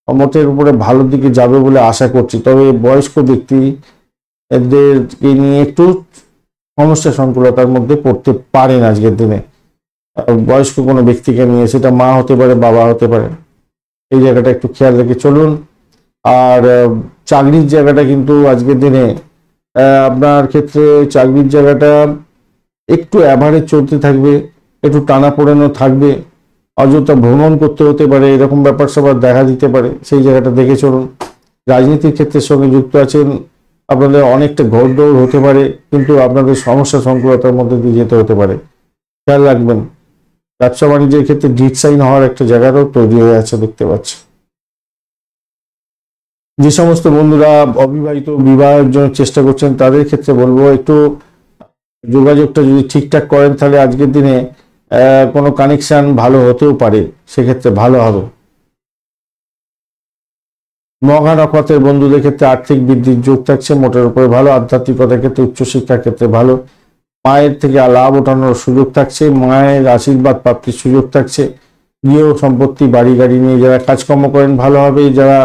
মতের উপরে ভালো দিকে যাবে বলে আশা করছি। তবে বয়স্ক ব্যক্তি এদেরকে নিয়ে একটু সমস্যা সংকুলতার মধ্যে পড়তে পারেন আজকের দিনে। বয়স্ক কোনো ব্যক্তিকে নিয়ে, সেটা মা হতে পারে, বাবা হতে পারে, এই জায়গাটা একটু খেয়াল রেখে চলুন। আর চাকরির জায়গাটা কিন্তু আজকের দিনে আপনার ক্ষেত্রে চাকরির জায়গাটা একটু অ্যাভারেজ চলতে থাকবে, একটু টানাপোড়েনও থাকবে, অযথা ভ্রমণ করতে হতে পারে, এরকম ব্যাপার সবার দেখা দিতে পারে, সেই জায়গাটা দেখে চলুন। রাজনীতির ক্ষেত্রের সঙ্গে যুক্ত আছেন, আপনাদের অনেকটা ঘোড়দৌড় হতে পারে, কিন্তু আপনাদের সমস্যা সংকুলতার মধ্যে দিয়ে যেতে হতে পারে, খেয়াল রাখবেন। ব্যবসা বাণিজ্যের ক্ষেত্রে ডিট সাইন হওয়ার একটা জায়গাটাও তৈরি হয়ে আছে দেখতে পাচ্ছি। যে সমস্ত বন্ধুরা অবিবাহিত, বিবাহের জন্য চেষ্টা করছেন, তাদের ক্ষেত্রে বলবো একটু যোগাযোগটা যদি ঠিকঠাক করেন, তাহলে আজকের দিনে কোনো কানেকশন ভালো হতেও পারে, সেক্ষেত্রে ভালো হবে। মঘা নক্ষত্রের বন্ধুদের ক্ষেত্রে আর্থিক বৃদ্ধির যোগ থাকছে, মোটের উপরে ভালো। আধ্যাত্মিকতার ক্ষেত্রে, উচ্চশিক্ষার ক্ষেত্রে ভালো। মায়ের থেকে লাভ ওঠানোর সুযোগ থাকছে, মায়ের আশীর্বাদ প্রাপ্তির সুযোগ থাকছে। গৃহ সম্পত্তি, বাড়ি গাড়ি নিয়ে যারা কাজকর্ম করেন ভালো হবে। যারা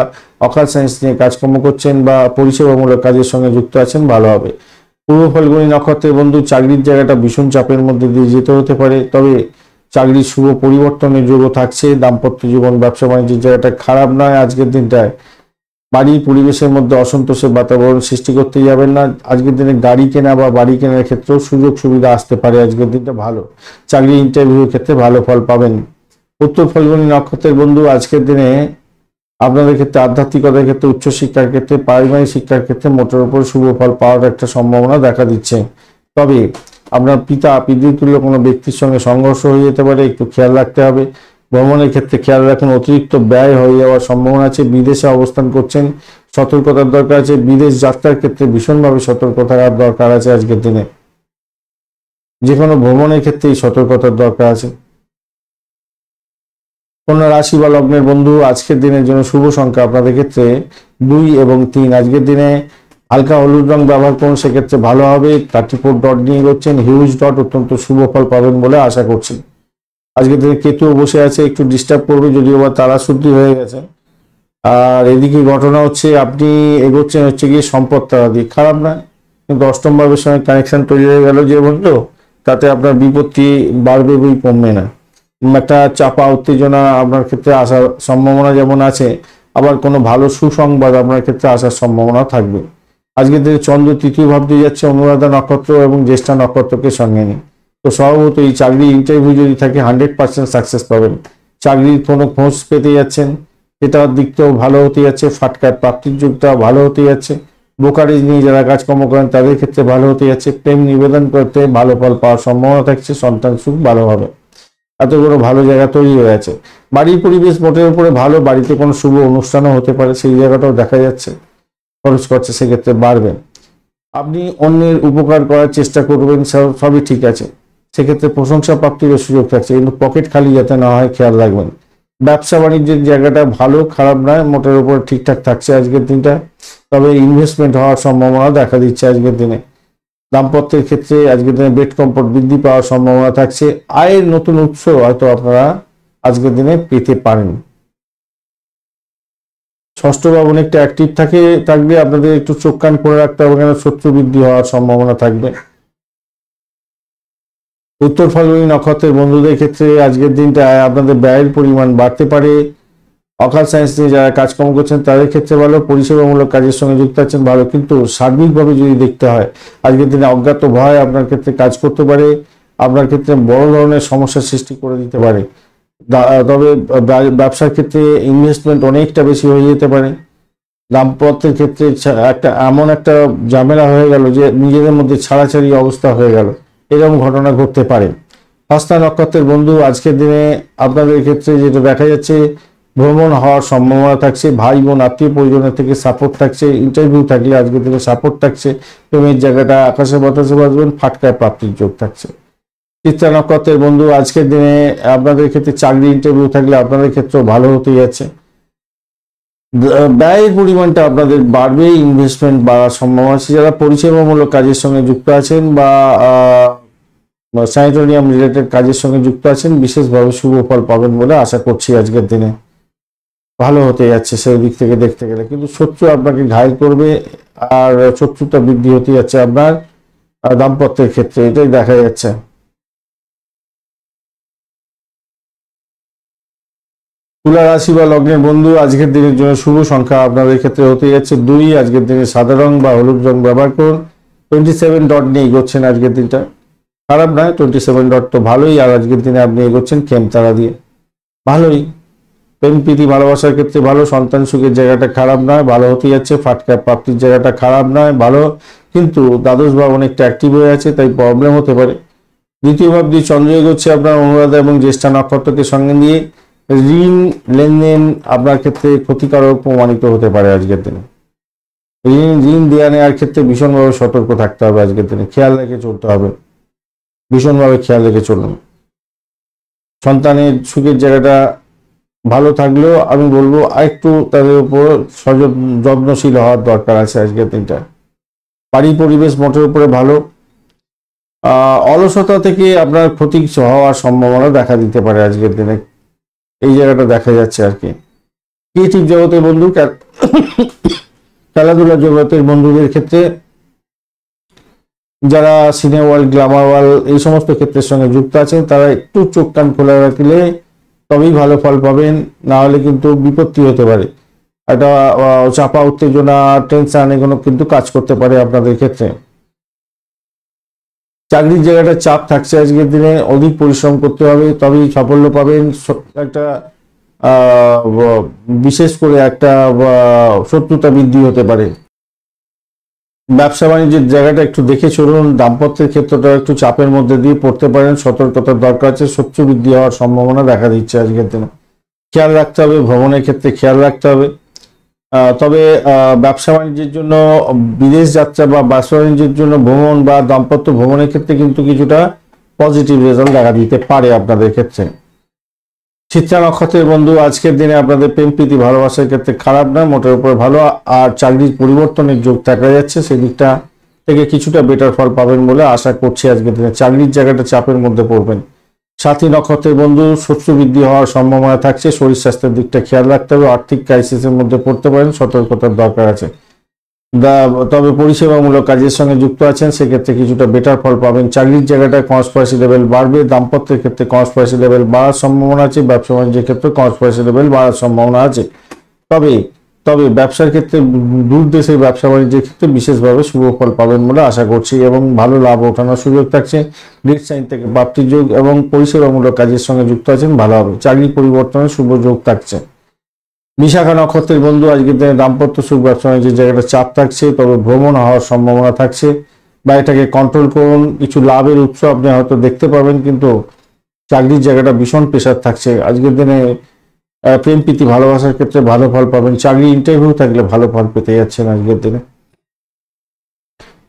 অকাল সায়েন্স নিয়ে কাজকর্ম করছেন বা পরিষেবামূলক কাজের সঙ্গে যুক্ত আছেন, ভালো হবে। পূর্ব ফাল্গুনী নক্ষত্রের বন্ধু, চাকরির জায়গাটা ভীষণ চাপের মধ্যে দিয়ে যেতে হতে পারে, তবে চাকরির শুভ পরিবর্তনের যোগও থাকছে। দাম্পত্য জীবন, ব্যবসা বাণিজ্যের জায়গাটা খারাপ নয় আজকের দিনটায়। বাড়ির পরিবেশের মধ্যে অসন্তোষের বাতাবরণ সৃষ্টি করতে যাবেন না। আজকের দিনে গাড়ি কেনা বা বাড়ি কেনার ক্ষেত্রেও সুযোগ সুবিধা আসতে পারে, আজকের দিনটা ভালো। চাকরি ইন্টারভিউর ক্ষেত্রে ভালো ফল পাবেন। উত্তর ফাল্গুনী নক্ষত্রের বন্ধু, আজকের দিনে আপনাদের ক্ষেত্রে আধ্যাত্মিকতার ক্ষেত্রে, উচ্চশিক্ষার ক্ষেত্রে, পারিবারিক শিক্ষার ক্ষেত্রে মোটের উপর শুভ ফল পাওয়ার একটা সম্ভাবনা দেখা দিচ্ছে। তবে আপনার পিতৃতুল্য কোনো ব্যক্তির সঙ্গে সংঘর্ষ হয়ে যেতে পারে, একটু খেয়াল রাখতে হবে। ভ্রমণের ক্ষেত্রে খেয়াল রাখুন, অতিরিক্ত ব্যয় হয়ে যাওয়ার সম্ভাবনা আছে। বিদেশে অবস্থান করছেন, সতর্কতার দরকার আছে। বিদেশ যাত্রার ক্ষেত্রে ভীষণভাবে সতর্ক থাকার দরকার আছে আজকের দিনে। যে কোনো ভ্রমণের ক্ষেত্রেই সতর্কতার দরকার আছে। কন্যা রাশি বা লগ্নের বন্ধু, আজকের দিনের জন্য শুভ সংখ্যা আপনাদের ক্ষেত্রে 2 এবং 3। আজকের দিনে হালকা হলুদ রং ব্যবহার করুন, সেক্ষেত্রে ভালো হবে। 34 ডট নিয়ে এগোচ্ছেন, হিউজ ডট, অত্যন্ত শুভ ফল পাবেন বলে আশা করছি। আজকের দিনে কেতুও বসে আছে, একটু ডিস্টার্ব করবে, যদিও বা তারা শুদ্ধি হয়ে গেছে। আর এদিকে ঘটনা হচ্ছে, আপনি এগোচ্ছেন হচ্ছে গিয়ে সম্পদ তারা দিয়ে, খারাপ না, কিন্তু অষ্টম ভাবের সঙ্গে কানেকশন তৈরি হয়ে গেল যে বন্ধু, তাতে আপনার বিপত্তি বাড়বে বই কমবে না। একটা চাপা উত্তেজনা আপনার ক্ষেত্রে আসার সম্ভাবনা যেমন আছে, আবার কোনো ভালো সুসংবাদ আপনার ক্ষেত্রে আসার সম্ভাবনা থাকবে। আজকের দিনে চন্দ্র তৃতীয় ভাব দিয়ে যাচ্ছে অনুরাধা নক্ষত্র এবং জ্যেষ্ঠা নক্ষত্রকে সঙ্গে নিয়ে। তো স্বভাবত এই চাকরি ইন্টারভিউ যদি থাকে 100% সাকসেস পাবেন। চাকরির কোনো খোঁজ পেতে যাচ্ছেন, এটার দিকটাও ভালো হতে যাচ্ছে, ফাটকার প্রাপ্তির যোগটা ভালো হতে যাচ্ছে। ব্রোকারেজ নিয়ে যারা কাজকর্ম করেন তাদের ক্ষেত্রে ভালো হতে যাচ্ছে। প্রেম নিবেদন করতে ভালো ফল পাওয়ার সম্ভাবনা থাকছে, সন্তান সুখ ভালো হবে, এত বড় ভালো জায়গা তৈরি হয়ে আছে। বাড়ির পরিবেশ মোটের উপরে ভালো, বাড়িতে কোনো শুভ অনুষ্ঠানও হতে পারে, সেই জায়গাটাও দেখা যাচ্ছে। খরচ করছে সেক্ষেত্রে বাড়বে। আপনি অন্যের উপকার করার চেষ্টা করবেন, সবই ঠিক আছে, সেক্ষেত্রে প্রশংসা প্রাপ্তির সুযোগ থাকছে, কিন্তু পকেট খালি যাতে না হয় খেয়াল রাখবেন। ব্যবসা বাণিজ্যের জায়গাটা ভালো, খারাপ নয়, মোটের উপর ঠিকঠাক থাকছে আজকের দিনটা। তবে ইনভেস্টমেন্ট হওয়ার সম্ভাবনা দেখা দিচ্ছে আজকের দিনে। দাম্পত্যের ক্ষেত্রে আজকের দিনে বেড কমফোর্ট বৃদ্ধি পাওয়ার সম্ভাবনা থাকছে। আয়ের নতুন উৎস হয়তো আপনারা আজকের দিনে পেতে পারেন। ষষ্ঠ ভাবন একটা অ্যাক্টিভ থাকবে, আপনাদের একটু চোখ কান করে রাখতে হবে, কেন শত্রু বৃদ্ধি হওয়ার সম্ভাবনা থাকবে। উত্তর ফাল্গুনী নক্ষত্রের বন্ধুদের ক্ষেত্রে আজকের দিনটায় আপনাদের ব্যয়ের পরিমাণ বাড়তে পারে। অকাল সায়েন্স নিয়ে যারা কাজকর্ম করছেন তাদের ক্ষেত্রে ভালো, পরিষেবামূলক কাজের সঙ্গে যুক্ত আছেন ভালো, কিন্তু সার্বিকভাবে যদি দেখতে হয় আজকের দিনে অজ্ঞাত ভয় আপনার ক্ষেত্রে কাজ করতে পারে, আপনার ক্ষেত্রে বড় ধরনের সমস্যার সৃষ্টি করে দিতে পারে। তবে ব্যবসার ক্ষেত্রে ইনভেস্টমেন্ট অনেকটা বেশি হয়ে যেতে পারে। দাম্পত্যের ক্ষেত্রে এমন একটা ঝামেলা হয়ে গেল যে নিজেদের মধ্যে ছাড়াছাড়ি অবস্থা হয়ে গেল, এরকম ঘটনা ঘটতে পারে। হস্তা নক্ষত্রের বন্ধু আজকের দিনে আপনাদের ক্ষেত্রে যেটা দেখা যাচ্ছে, ভ্রমণ হওয়ার সম্ভাবনা থাকছে, ভাই বোন আত্মীয় পরিজনের থেকে সাপোর্ট থাকছে, ইন্টারভিউ থাকলে আজকের দিনে সাপোর্ট থাকছে, প্রেমের জায়গাটা আকাশে বাতাসে বাজবেন, ফাটকায় প্রাপ্তির যোগ থাকছে। চিত্রা নক্ষত্রের বন্ধু আজকের দিনে আপনাদের ক্ষেত্রে চাকরি ইন্টারভিউ থাকলে আপনাদের ক্ষেত্রেও ভালো হতে যাচ্ছে। ব্যয়ের পরিমাণটা আপনাদের বাড়বে, ইনভেস্টমেন্ট বাড়ার সম্ভাবনা আছে। যারা পরিষেবামূলক কাজের সঙ্গে যুক্ত আছেন বা স্যানিটোরিয়াম রিলেটেড কাজের সঙ্গে যুক্ত আছেন, বিশেষভাবে শুভ ফল পাবেন বলে আশা করছি আজকের দিনে। ভালো হতে যাচ্ছে সেই দিক থেকে দেখতে গেলে, কিন্তু শত্রু আপনাকে ঘায়েল করবে, আর শত্রুতা বৃদ্ধি হতে যাচ্ছে আপনার দাম্পত্যের ক্ষেত্রে, এটাই দেখা যাচ্ছে। তুলা রাশি বা লগ্নের বন্ধু আজকের দিনের জন্য শুভ সংখ্যা আপনাদের ক্ষেত্রে হতে যাচ্ছে 2। আজকের দিনে সাদা রং বা হলুদ রং ব্যবহার করুন। 27 ডট নিয়ে এগোচ্ছেন আজকের দিনটা, খারাপ নয়, 27 ডট তো ভালোই। আর আজকের দিনে আপনি এগোচ্ছেন খেমতারা দিয়ে, ভালোই। প্রেম প্রীতি ভালোবাসার ক্ষেত্রে ভালো, সন্তান সুখের জায়গাটা খারাপ নয়, ভালো হতে যাচ্ছে। ফাটকা প্রাপ্তির জায়গাটা খারাপ নয়, ভালো, কিন্তু দ্বাদশ ভাব অনেকটা অ্যাক্টিভ হয়ে আছে, তাই প্রবলেম হতে পারে। দ্বিতীয় ভাব দিয়ে চন্দ্র এগোচ্ছে আপনার অনুরাধা এবং জ্যেষ্ঠা নক্ষত্রকে সঙ্গে নিয়ে। ঋণ লেনদেন আপনার ক্ষেত্রে ক্ষতিকারক প্রমাণিত হতে পারে আজকের দিনে। ঋণ দেওয়া নেওয়ার ক্ষেত্রে ভীষণভাবে সতর্ক থাকতে হবে আজকের দিনে, খেয়াল রেখে চলতে হবে, ভীষণভাবে খেয়াল রেখে চলুন। সন্তানের সুখের জায়গাটা ভালো থাকলেও আমি বলবো আরেকটু তাদের উপর যত্নশীল হওয়ার দরকার আছে আজকের দিনটা। বাড়ি পরিবেশ মোটের উপরে ভালো। অলসতা থেকে আপনার ক্ষতি হওয়ার সম্ভাবনা দেখা দিতে পারে আজকের দিনে, এই জায়গাটা দেখা যাচ্ছে আর কি। ক্রিয়েটিভ জগতের বন্ধু, খেলাধুলা জগতের বন্ধুদের ক্ষেত্রে যারা সিনেমা ওয়ার্ল্ড, গ্ল্যামার ওয়ার্ল্ড এই সমস্ত ক্ষেত্রের সঙ্গে যুক্ত আছেন, তারা একটু চোখ কান খোলা রাখলে তবেই ভালো ফল পাবেন, না হলে কিন্তু বিপত্তি হতে পারে। একটা চাপা উত্তেজনা, টেনশন এগুলো কিন্তু কাজ করতে পারে আপনাদের ক্ষেত্রে। চাকরির জায়গাটা চাপ থাকছে আজকের দিনে, অধিক পরিশ্রম করতে হবে তবেই সাফল্য পাবেন। একটা বিশেষ করে একটা শত্রুতা বৃদ্ধি হতে পারে। ব্যবসা বাণিজ্যের জায়গাটা একটু দেখে চলুন। দাম্পত্যের ক্ষেত্রটা একটু চাপের মধ্যে দিয়ে পড়তে পারেন, সতর্কতার দরকার আছে, শত্রু বৃদ্ধি হওয়ার সম্ভাবনা দেখা দিচ্ছে আজকের দিনে। খেয়াল রাখতে হবে, ভ্রমণের ক্ষেত্রে খেয়াল রাখতে হবে। তবে ব্যবসা বাণিজ্যের জন্য বিদেশ যাত্রা বা ব্যবসা বাণিজ্যের জন্য ভ্রমণ বা দাম্পত্য ভ্রমণের ক্ষেত্রে কিন্তু কিছুটা পজিটিভ রেজাল্ট দেখা দিতে পারে আপনাদের ক্ষেত্রে। চিত্রা নক্ষত্রের বন্ধু আজকের দিনে আপনাদের প্রেম প্রীতি ভালোবাসার ক্ষেত্রে খারাপ নয়, মোটের উপর ভালো। আর চাকরির পরিবর্তনের যোগ দেখা যাচ্ছে, সেদিকটা থেকে কিছুটা বেটার ফল পাবেন বলে আশা করছি আজকের দিনে। চাকরির জায়গাটা চাপের মধ্যে পড়বেন। সাথী নক্ষত্রের বন্ধু শত্রু বৃদ্ধি হওয়ার সম্ভাবনা থাকছে, শরীর স্বাস্থ্যের দিকটা খেয়াল রাখতে হবে, আর্থিক ক্রাইসিসের মধ্যে পড়তে পারেন, সতর্কতার দরকার আছে। তবে পরিষেবামূলক কাজের সঙ্গে যুক্ত আছেন, সেক্ষেত্রে কিছুটা বেটার ফল পাবেন। চাকরির জায়গাটায় কনস্পিরেসি লেভেল বাড়বে, দাম্পত্যের ক্ষেত্রে কনস্পিরেসি লেভেল বাড়ার সম্ভাবনা আছে, ব্যবসা বাণিজ্যের ক্ষেত্রে কনস্পিরেসি লেভেল বাড়ার সম্ভাবনা আছে। তবে ব্যবসার ক্ষেত্রে, দূর দেশের ব্যবসা বাণিজ্যের ক্ষেত্রে বিশেষভাবে শুভ ফল পাবেন বলে আশা করছি, এবং ভালো লাভ ওঠানোর সুযোগ থাকছে। রেড সাইন থেকে প্রাপ্তির যোগ এবং পরিষেবামূলক কাজের সঙ্গে যুক্ত আছেন, ভালো হবে। চাকরি পরিবর্তনের শুভ যোগ থাকছে। বিশাখা নক্ষত্রের বন্ধু আজকের দিনে দাম্পত্য সুখ, ব্যবসা বাণিজ্যের জায়গাটা চাপ থাকছে, তবে ভ্রমণ হওয়ার সম্ভাবনা থাকছে, বা এটাকে কন্ট্রোল করুন। কিছু লাভের উৎস আপনি হয়তো দেখতে পাবেন, কিন্তু চাকরির জায়গাটা ভীষণ প্রেশার থাকছে আজকের দিনে। প্রেম প্রীতি ভালোবাসার ক্ষেত্রে ভালো ফল পাবেন, চাকরি ইন্টারভিউ থাকলে ভালো ফল পেতে যাচ্ছেন আজকের দিনে।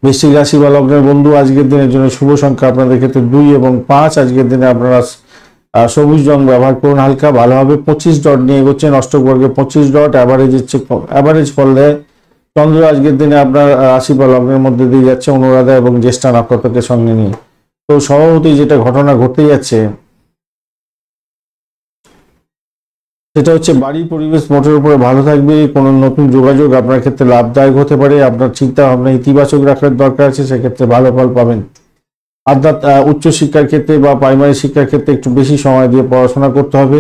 বৃশ্চিক রাশি বা লগ্নের বন্ধু আজকের দিনের জন্য শুভ সংখ্যা আপনাদের ক্ষেত্রে 2 এবং 5। আজকের দিনে আপনারা সবুজ রং ব্যবহার করুন, হালকা ভালো হবে। 25 ডট নিয়ে এগোচ্ছেন, অষ্টক বর্গে 25 ডট অ্যাভারেজ ফল দেয়। চন্দ্র আজকের দিনে আপনার রাশি বা লগ্নের মধ্যে দিয়ে যাচ্ছে অনুরাধা এবং জ্যেষ্ঠা নক্ষত্রকে সঙ্গে নিয়ে। তো স্বভাবতই যেটা ঘটনা ঘটতে যাচ্ছে সেটা হচ্ছে বাড়ির পরিবেশ মোটের উপরে ভালো থাকবে। কোনো নতুন যোগাযোগ আপনার ক্ষেত্রে লাভদায়ক হতে পারে। আপনার চিন্তা ভাবনা ইতিবাচক রাখার দরকার আছে, সেক্ষেত্রে ভালো ফল পাবেন। উচ্চশিক্ষার ক্ষেত্রে বা প্রাইমারি শিক্ষার ক্ষেত্রে একটু বেশি সময় দিয়ে পড়াশোনা করতে হবে।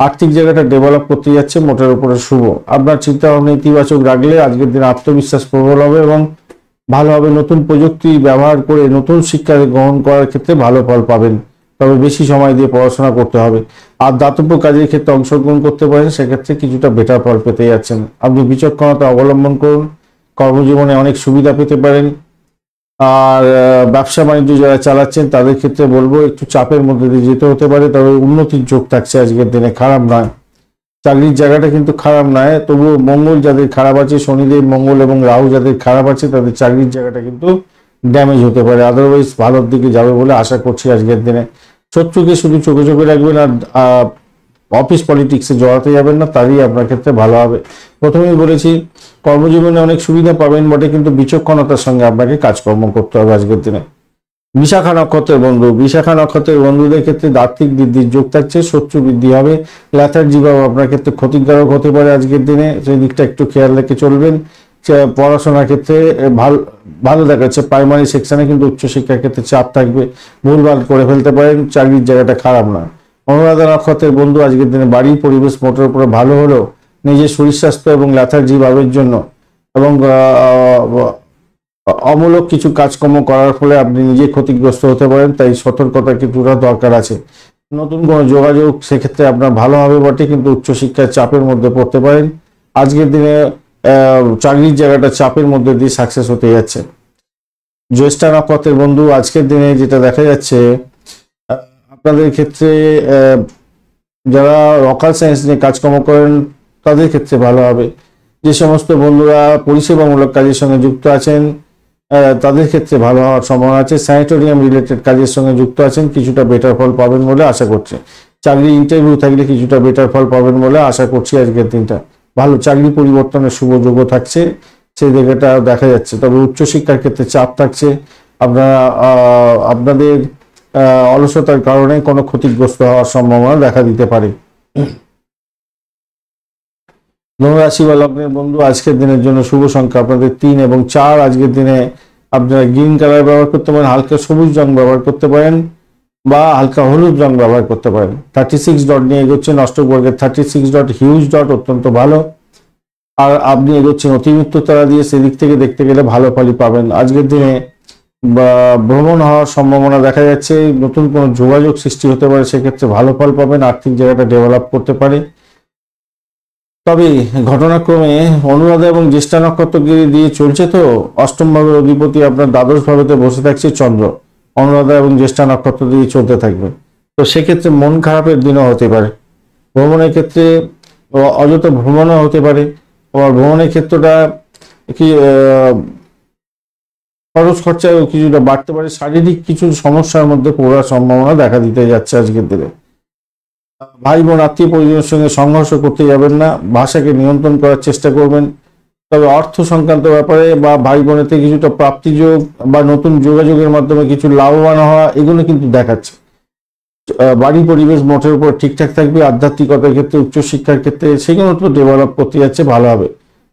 আর্থিক জায়গাটা ডেভেলপ করতে যাচ্ছে, মোটের উপরে শুভ। আপনার চিন্তা ভাবনা ইতিবাচক রাখলে আজকের দিনে আত্মবিশ্বাস প্রবল হবে এবং ভালো হবে। নতুন প্রযুক্তি ব্যবহার করে নতুন শিক্ষা গ্রহণ করার ক্ষেত্রে ভালো ফল পাবেন, তবে বেশি সময় দিয়ে পড়াশোনা করতে হবে। আর দাতব্য কাজের ক্ষেত্রে অংশগ্রহণ করতে পারেন, সেক্ষেত্রে কিছুটা বেটার ফল পেতে যাচ্ছেন। আপনি বিচক্ষণতা অবলম্বন করুন, কর্মজীবনে অনেক সুবিধা পেতে পারেন। আর ব্যবসা বাণিজ্য যারা চালাচ্ছেন তাদের ক্ষেত্রে বলবো একটু চাপের মধ্যে দিয়ে যেতে হতে পারে, তবে উন্নতির যোগ থাকছে আজকের দিনে, খারাপ নয়। চাকরির জায়গাটা কিন্তু খারাপ নয়, তবুও মঙ্গল যাদের খারাপ আছে, শনিদেব মঙ্গল এবং রাহু যাদের খারাপ আছে, তাদের চাকরির জায়গাটা কিন্তু ড্যামেজ হতে পারে। আদারওয়াইজ ভালোর দিকে যাবে বলে আশা করছি আজকের দিনে। শত্রুকে শুধু চোখে চোখে রাখবেন, আর অফিস পলিটিক্সে জড়াতে যাবেন না, তারই আপনার ক্ষেত্রে ভালো হবে। প্রথমেই বলেছি কর্মজীবনে অনেক সুবিধা পাবেন বটে, কিন্তু বিচক্ষণতার সঙ্গে আপনাকে কাজকর্ম করতে হবে আজকের দিনে। বিশাখা নক্ষত্রের বন্ধু, বিশাখা নক্ষত্রের বন্ধুদের ক্ষেত্রে আর্থিক বৃদ্ধির যোগ থাকছে, শত্রু বৃদ্ধি হবে, ল্যাথার্জি ভাব আপনার ক্ষেত্রে ক্ষতিকারক হতে পারে আজকের দিনে, সেই দিকটা একটু খেয়াল রেখে চলবেন। পড়াশোনার ক্ষেত্রে ভালো দেখাচ্ছে, প্রাইমারি সেকশনে, কিন্তু উচ্চশিক্ষার ক্ষেত্রে চাপ থাকবে, ভুলভাল করে ফেলতে পারেন, চাকরির জায়গাটা খারাপ না। অনুরাধা নক্ষত্রের বন্ধু আজকের দিনে বাড়ির পরিবেশ মোটের উপরে ভালো হলো, নিজের শরীর স্বাস্থ্য এবং ল্যাথার্জি ভাবের জন্য এবং অমূলক কিছু কাজকর্ম করার ফলে আপনি নিজে ক্ষতিগ্রস্ত হতে পারেন, তাই সতর্কতা কিছুটা দরকার আছে। নতুন কোনো যোগাযোগ সেক্ষেত্রে আপনার ভালো হবে বটে, কিন্তু উচ্চশিক্ষার চাপের মধ্যে পড়তে পারেন। আজকের দিনে চাকরির জায়গাটা চাপের মধ্যে দিয়ে সাকসেস হতে যাচ্ছে। জ্যেষ্ঠা নক্ষত্রের বন্ধু আজকের দিনে যেটা দেখা যাচ্ছে আপনাদের ক্ষেত্রে যারা লোকাল সায়েন্স নিয়ে কাজকর্ম করেন তাদের ক্ষেত্রে ভালো হবে। যে সমস্ত বন্ধুরা পরিষেবামূলক কাজের সঙ্গে যুক্ত আছেন তাদের ক্ষেত্রে ভালো হওয়ার সম্ভাবনা আছে। স্যানিটোরিয়াম রিলেটেড কাজের সঙ্গে যুক্ত আছেন, কিছুটা বেটার ফল পাবেন বলে আশা করছি। চাকরি ইন্টারভিউ থাকলে কিছুটা বেটার ফল পাবেন বলে আশা করছি আজকের দিনটা। ভালো চাকরি পরিবর্তনের শুভ যোগ থাকছে, সেই জায়গাটা দেখা যাচ্ছে। তবে উচ্চশিক্ষার ক্ষেত্রে চাপ থাকছে, আপনাদের অলসতার কারণে কোনো ক্ষতিগ্রস্ত হওয়ার সম্ভাবনা দেখা দিতে পারে। ধনুরাশি বা লগ্নের বন্ধু আজকের দিনের জন্য শুভ সংখ্যা আপনাদের 3 এবং 4। আজকের দিনে আপনারা গ্রিন কালার ব্যবহার করতে পারেন, হালকা সবুজ রং ব্যবহার করতে পারেন, বা হালকা হলুদ রং ব্যবহার করতে পারেন। 36 ডট নিয়ে এগোচ্ছেন, অষ্টক বর্গের 36 ডট হিউজ ডট, অত্যন্ত ভালো। আর আপনি এগোচ্ছেন অতিরিক্ত তারা দিয়ে, সেদিক থেকে দেখতে গেলে ভালো ফলই পাবেন। আজকের দিনে ভ্রমণ হওয়ার সম্ভাবনা দেখা যাচ্ছে, নতুন কোনো যোগাযোগ সৃষ্টি হতে পারে, সেক্ষেত্রে ভালো ফল পাবেন। আর্থিক জায়গাটা ডেভেলপ করতে পারে। তবে ঘটনাক্রমে অনুরাধা এবং জ্যেষ্ঠা নক্ষত্রগিরি দিয়ে চলছে, তো অষ্টম ভাবের অধিপতি আপনার দ্বাদশ ভাবেতে বসে থাকছে চন্দ্র, অনুরাধা এবং জ্যেষ্ঠা নক্ষত্র দিয়ে চলতে থাকবে। তো সেক্ষেত্রে মন খারাপের দিনও হতে পারে। ভ্রমণের ক্ষেত্রে অযথা ভ্রমণও হতে পারে, আবার ভ্রমণের ক্ষেত্রটা কি খরচ খরচায় কিছুটা বাড়তে পারে, শারীরিক কিছু সমস্যার মধ্যে পড়ার সম্ভাবনা দেখা দিতে যাচ্ছে আজকের দিনে। ভাই বোন আত্মীয় পরিজনের সঙ্গে সংঘর্ষ করতে যাবেন না, ভাষাকে নিয়ন্ত্রণ করার চেষ্টা করবেন। তবে অর্থ সংক্রান্ত ব্যাপারে বা ভাই বোনেতে কিছুটা প্রাপ্তিযোগ বা নতুন যোগাযোগের মাধ্যমে কিছু লাভবান হওয়া, এগুলো কিন্তু দেখাচ্ছে। বাড়ির পরিবেশ মোটের উপর ঠিকঠাক থাকবে। আধ্যাত্মিকতার ক্ষেত্রে, উচ্চশিক্ষার ক্ষেত্রে সেগুলো তো ডেভেলপ করতে যাচ্ছে, ভালো হবে।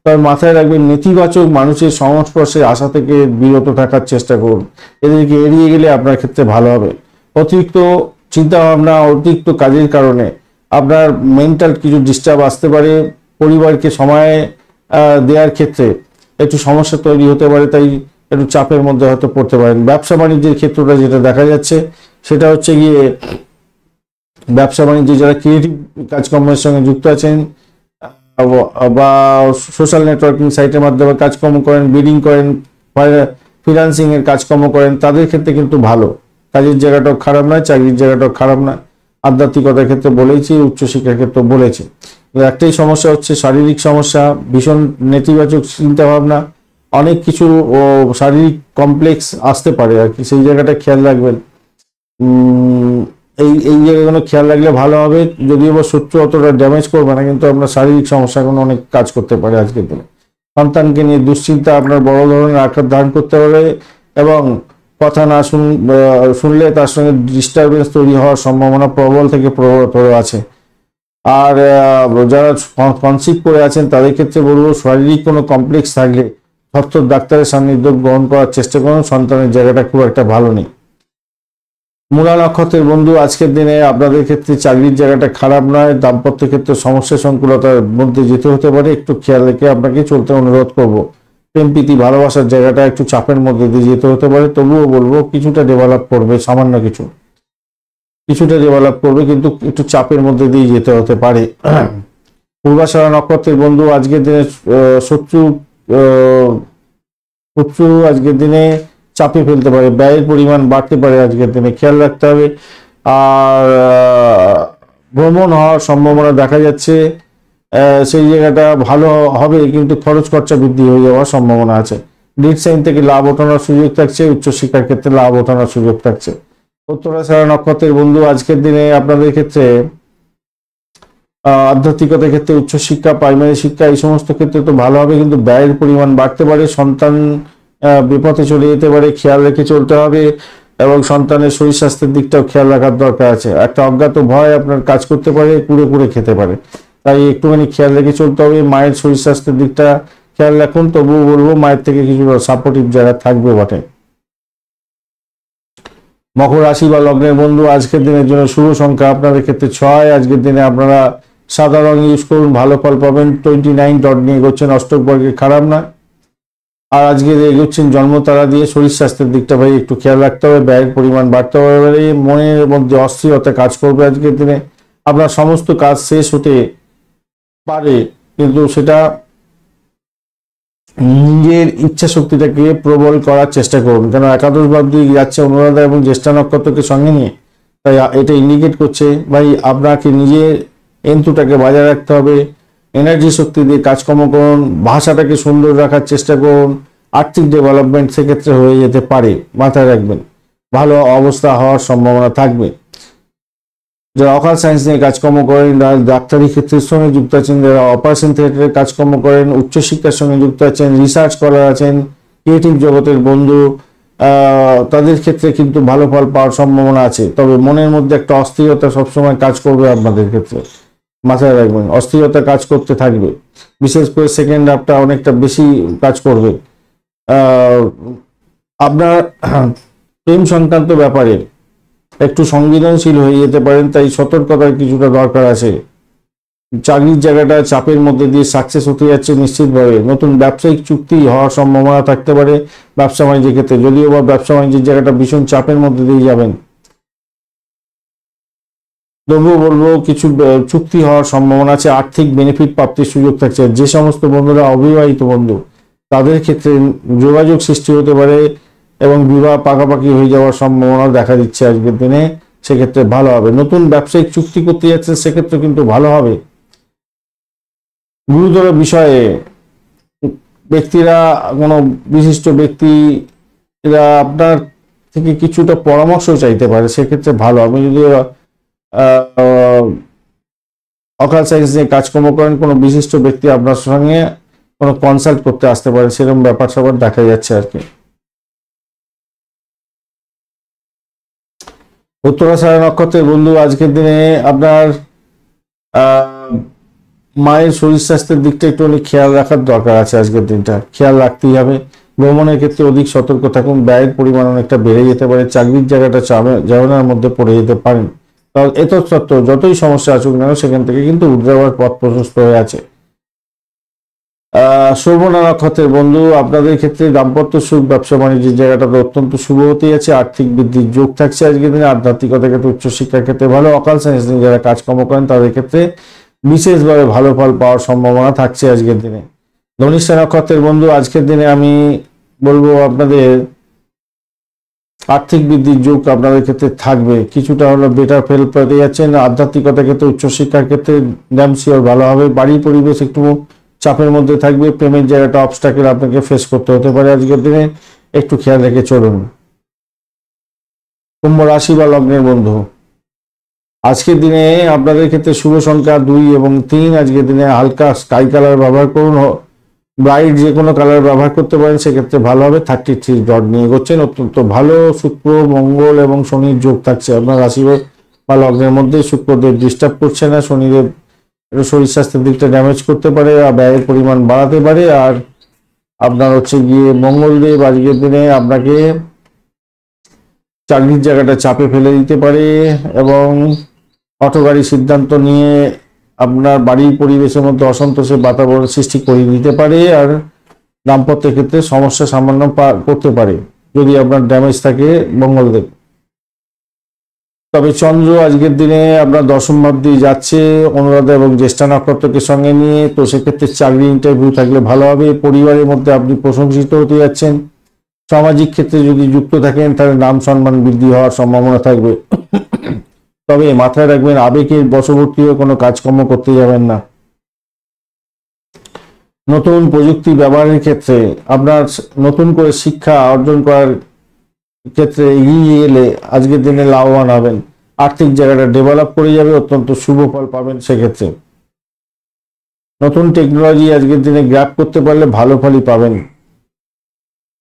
তবে মাথায় রাখবেন নেতিবাচক মানুষের সংস্পর্শে আসা থেকে বিরত থাকার চেষ্টা করুন, এদেরকে এড়িয়ে গেলে আপনার ক্ষেত্রে ভালো হবে। অতিরিক্ত চিন্তা ভাবনা, অতিরিক্ত কাজের কারণে আপনার মেন্টাল কিছু ডিস্টার্ব আসতে পারে, পরিবারকে সময় দেওয়ার ক্ষেত্রে একটু সমস্যা তৈরি হতে পারে, তাই একটু চাপের মধ্যে হয়তো পড়তে পারেন। ব্যবসা বাণিজ্যের ক্ষেত্রটা যেটা দেখা যাচ্ছে সেটা হচ্ছে গিয়ে ব্যবসা বাণিজ্যে যারা ক্রিয়েটিভ কাজকর্মের সঙ্গে যুক্ত আছেন বা সোশ্যাল নেটওয়ার্কিং সাইটের মাধ্যমে কাজকর্ম করেন, বিডিং করেন, ফ্রিল্যান্সিং এর কাজকর্ম করেন, তাদের ক্ষেত্রে কিন্তু ভালো। কাজের জায়গাটাও খারাপ নয়, চাকরির জায়গাটাও খারাপ নয়। আধ্যাত্মিকতার ক্ষেত্রে বলেছি, উচ্চশিক্ষার ক্ষেত্রে বলেছি। একটাই সমস্যা হচ্ছে শারীরিক সমস্যা, ভীষণ নেতিবাচক চিন্তা ভাবনা, অনেক কিছু শারীরিক কমপ্লেক্স আসতে পারে আর কি, সেই জায়গাটা খেয়াল রাখবেন। এই জায়গাগুলো খেয়াল রাখলে ভালো হবে। যদিও বা শত্রু অতটা ড্যামেজ করবে না, কিন্তু আপনার শারীরিক সমস্যাগুলো অনেক কাজ করতে পারে আজকের দিনে। সন্তানকে নিয়ে দুশ্চিন্তা আপনার বড় ধরনের আকার ধারণ করতে পারে, এবং কথা না শুনলে তার সঙ্গে ডিস্টারবেন্স তৈরি হওয়ার সম্ভাবনা প্রবল থেকে প্রবলতর আছে। আর যারা কনসিভ করে আছেন তাদের ক্ষেত্রে বলবো, শারীরিক কোনো কমপ্লেক্স থাকলে সত্তর ডাক্তারের সান্নিধ্য গ্রহণ করার চেষ্টা করুন। সন্তানের জায়গাটা খুব একটা ভালো নেই। মূলা নক্ষত্রের বন্ধু, আজকের দিনে আপনাদের ক্ষেত্রে চাকরির জায়গাটা খারাপ নয়। দাম্পত্য ক্ষেত্রে সমস্যা সংকুলতার মধ্যে যেতে হতে পারে, একটু খেয়াল রেখে আপনাকে চলতে অনুরোধ করব। প্রেম প্রীতি ভালোবাসার জায়গাটা একটু চাপের মধ্যে দিয়ে যেতে হতে পারে, তবুও বলবো কিছুটা ডেভেলপ করবে, সামান্য কিছুটা ডেভেলপ করবে, কিন্তু একটু চাপের মধ্যে দিয়ে যেতে হতে পারে। পূর্বাষাঢ়া নক্ষত্রের বন্ধু, আজকের দিনে শত্রু আজকের দিনে চাপে ফেলতে পারে, ব্যয়ের পরিমাণ বাড়তে পারে, আজকের দিনে খেয়াল রাখতে হবে। আর ভ্রমণ হওয়ার সম্ভাবনা দেখা যাচ্ছে, সেই জায়গাটা ভালো হবে, কিন্তু খরচ খরচা বৃদ্ধি হয়ে যাওয়ার সম্ভাবনা আছে। লিড সাইন থেকে লাভ ওঠানোর সুযোগ থাকছে, উচ্চশিক্ষার ক্ষেত্রে লাভ ওঠানোর সুযোগ থাকছে। উত্তরাষাঢ়া নক্ষত্রের বন্ধু, আজকের দিনে আপনাদের ক্ষেত্রে আধ্যাত্মিকতার ক্ষেত্রে উচ্চশিক্ষা, প্রাইমারি শিক্ষা, এই সমস্ত ক্ষেত্রে তো ভালো হবে, কিন্তু ব্যয়ের পরিমাণ বাড়তে পারে, সন্তান বিপথে চলে যেতে পারে, খেয়াল রেখে চলতে হবে। এবং সন্তানের শরীর স্বাস্থ্যের দিকটাও খেয়াল রাখার দরকার আছে। একটা অজ্ঞাত ভয় আপনার কাজ করতে পারে, কুড়ে খেতে পারে, তাই একটুখানি খেয়াল রেখে চলতে হবে। মায়ের শরীর স্বাস্থ্যের দিকটা খেয়াল রাখুন, তবুও বলবো মায়ের থেকে কিছু সাপোর্টিভ জায়গা থাকবে বটে। মকর রাশি বা লগ্নের বন্ধু, আজকের দিনের জন্য শুভ সংখ্যা আপনাদের ক্ষেত্রে 6। আজকের দিনে আপনারা সাদা রং ইউজ করুন, ভালো ফল পাবেন। 29 ডট নিয়ে এগোচ্ছেন, অষ্টক বর্গে খারাপ না। আর আজকে এগোচ্ছেন জন্মতারা দিয়ে। শরীর স্বাস্থ্যের দিকটা ভাই একটু খেয়াল রাখতে হবে, ব্যয়ের পরিমাণ বাড়তে পারে, মনের মধ্যে অস্থিরতা কাজ করবে। আজকের দিনে আপনার সমস্ত কাজ শেষ হতে পারে, কিন্তু সেটা নিজের ইচ্ছা শক্তিটাকে প্রবল করার চেষ্টা করুন, কেন একাদশ ভাব দিয়ে যাচ্ছে অনুরাধা এবং জ্যেষ্ঠা নক্ষত্রকে সঙ্গে নিয়ে, তাই এটা ইন্ডিকেট করছে ভাই আপনাকে নিজের এন্তুটাকে বজায় রাখতে হবে। এনার্জি শক্তি দিয়ে কাজকর্ম করুন, ভাষাটাকে সুন্দর রাখার চেষ্টা করুন। আর্থিক ডেভেলপমেন্ট সেক্ষেত্রে হয়ে যেতে পারে, মাথায় রাখবেন, ভালো অবস্থা হওয়ার সম্ভাবনা থাকবে। যারা অকাল সায়েন্স নিয়ে কাজকর্ম করেন, ডাক্তারি ক্ষেত্রের সঙ্গে যুক্ত আছেন, যারা অপারেশন থিয়েটারের কাজকর্ম করেন, উচ্চশিক্ষার সঙ্গে যুক্ত আছেন, রিসার্চ করার আছেন, ক্রিয়েটিভ জগতের বন্ধু, তাদের ক্ষেত্রে কিন্তু ভালো ফল পাওয়ার সম্ভাবনা আছে। তবে মনের মধ্যে একটা অস্থিরতা সবসময় কাজ করবে আপনাদের ক্ষেত্রে, মাথায় রাখবেন, অস্থিরতা কাজ করতে থাকবে। বিশেষ করে সেকেন্ড হাফটা অনেকটা বেশি কাজ করবে। আপনার প্রেম সংক্রান্ত ব্যাপারে একটু সংবেদনশীল হয়ে যেতে পারেন, তাই সতর্কতার কিছুটা দরকার আছে। চাকরির জায়গাটা চাপের মধ্যে দিয়ে সাকসেস হতে যাচ্ছে নিশ্চিতভাবে। নতুন ব্যবসায়িক চুক্তি হওয়ার সম্ভাবনা থাকতে পারে ব্যবসা বাণিজ্যের ক্ষেত্রে, যদিও বা ব্যবসা বাণিজ্যের জায়গাটা ভীষণ চাপের মধ্যে দিয়ে যাবেন, তবুও বলবো কিছু চুক্তি হওয়ার সম্ভাবনা আছে। আর্থিক বেনিফিট প্রাপ্তির সুযোগ থাকছে। যে সমস্ত বন্ধুরা অবিবাহিত বন্ধু, তাদের ক্ষেত্রে যোগাযোগ সৃষ্টি হতে পারে এবং বিবাহ পাকাপাকি হয়ে যাওয়ার সম্ভাবনা দেখা দিচ্ছে আজকের দিনে, সেক্ষেত্রে ভালো হবে। নতুন ব্যবসায়িক চুক্তি করতে যাচ্ছেন, সেক্ষেত্রে কিন্তু ভালো হবে। গুরুতর বিষয়ে ব্যক্তিরা, কোনো বিশিষ্ট ব্যক্তি এরা আপনার থেকে কিছুটা পরামর্শ চাইতে পারে, সেক্ষেত্রে ভালো। আপনি যদি অকাল সায়েন্স নিয়ে কাজকর্ম করেন, কোনো বিশিষ্ট ব্যক্তি আপনার সঙ্গে কোনো কনসাল্ট করতে আসতে পারে, সেরকম ব্যাপার স্যাপার দেখা যাচ্ছে আর কি। উত্তরাষাঢ়া নক্ষত্রের বন্ধু, আজকের দিনে আপনার মায়ের শরীর স্বাস্থ্যের দিকটা একটু খেয়াল রাখার দরকার আছে। আজকের দিনটা খেয়াল রাখতেই হবে। ভ্রমণের ক্ষেত্রে অধিক সতর্ক থাকুন, ব্যয়ের পরিমাণ অনেকটা বেড়ে যেতে পারে। চাকরির জায়গাটা ঝামেলার মধ্যে পড়ে যেতে পারেন। এত সত্ত্বেও যতই সমস্যা আসুক না, সেখান থেকে কিন্তু উঠে যাওয়ার পথ প্রশস্ত হয়ে আছে। শ্রবণা নক্ষত্রের বন্ধু, আপনাদের ক্ষেত্রে দাম্পত্য সুখ, ব্যবসা বাণিজ্যের জায়গাটাতে অত্যন্ত শুভ হতে আছে। আর্থিক বৃদ্ধির যোগ থাকছে আজকের দিনে। আধ্যাত্মিকতার ক্ষেত্রে, উচ্চশিক্ষার ক্ষেত্রে ভালো। অকাল সায়েন্স নিয়ে যারা কাজকর্ম করেন, তাদের ক্ষেত্রে বিশেষভাবে ভালো ফল পাওয়ার সম্ভাবনা থাকছে আজকের দিনে। ধনিষ্ঠা নক্ষত্রের বন্ধু, আজকের দিনে আমি বলবো আপনাদের আর্থিক বৃদ্ধির যোগ আপনাদের ক্ষেত্রে থাকবে, কিছুটা হলো বেটার ফেল পেতে যাচ্ছেন। আধ্যাত্মিকতার ক্ষেত্রে, উচ্চশিক্ষার ক্ষেত্রে ড্যাম শিওর ভালো হবে। বাড়ির পরিবেশ একটু চাপের মধ্যে থাকবে। প্রেমের জায়গাটা অবস্টাকেল আপনাকে ফেস করতে হতে পারে আজকের দিনে, একটু খেয়াল রেখে চলুন। কুম্ভ রাশি বা লগ্নের বন্ধু, আজকের দিনে আপনাদের ক্ষেত্রে শুভ সংখ্যা 2 এবং 3। আজকের দিনে হালকা স্কাই কালার ব্যবহার করুন, ব্রাইট যে কোনো কালার ব্যবহার করতে পারেন, সেক্ষেত্রে ভালো হবে। 33 ডট নিয়ে এগোচ্ছেন, অত্যন্ত ভালো। শুক্র, মঙ্গল এবং শনির যোগ থাকছে আপনার রাশি বা লগ্নের মধ্যে। শুক্রদেব ডিস্টার্ব করছে না, শনিদেব শরীর স্বাস্থ্যের দিকটা ড্যামেজ করতে পারে আর ব্যয়ের পরিমাণ বাড়াতে পারে। আর আপনার হচ্ছে গিয়ে মঙ্গলদেব আজকের দিনে আপনাকে চাকরির জায়গাটা চাপে ফেলে দিতে পারে এবং হঠকারী সিদ্ধান্ত নিয়ে আপনার বাড়ির পরিবেশের মধ্যে অসন্তোষের বাতাবরণ সৃষ্টি করে দিতে পারে। আর দাম্পত্যের ক্ষেত্রে সমস্যা সামান্য করতে পারে যদি আপনার ড্যামেজ থাকে মঙ্গলদেব। তবে চন্দ্র আজকের দিনে আপনার দশম ভাব দিয়ে যাচ্ছে অনুরাধা এবং জ্যেষ্ঠা নক্ষত্রকে সঙ্গে নিয়ে, তো সেক্ষেত্রে চাকরি ইন্টারভিউ থাকলে ভালো হবে। পরিবারের মধ্যে আপনি প্রশংসিত হতে যাচ্ছেন। সামাজিক ক্ষেত্রে যদি যুক্ত থাকেন তাহলে নাম সম্মান বৃদ্ধি হওয়ার সম্ভাবনা থাকবে। তবে মাথায় রাখবেন, আবেগের বশবর্তী হয়ে কোনো কাজকর্ম করতে যাবেন না। নতুন প্রযুক্তি ব্যবহারের ক্ষেত্রে আপনার নতুন করে শিক্ষা অর্জন করার ক্ষেত্রে এগিয়ে এলে আজকের দিনে লাভবান হবেন। আর্থিক জায়গাটা ডেভেলপ করে যাবে, অত্যন্ত শুভ ফল পাবেন। সেক্ষেত্রে নতুন টেকনোলজি আজকের দিনে গ্র্যাব করতে পারলে ভালো ফলই পাবেন।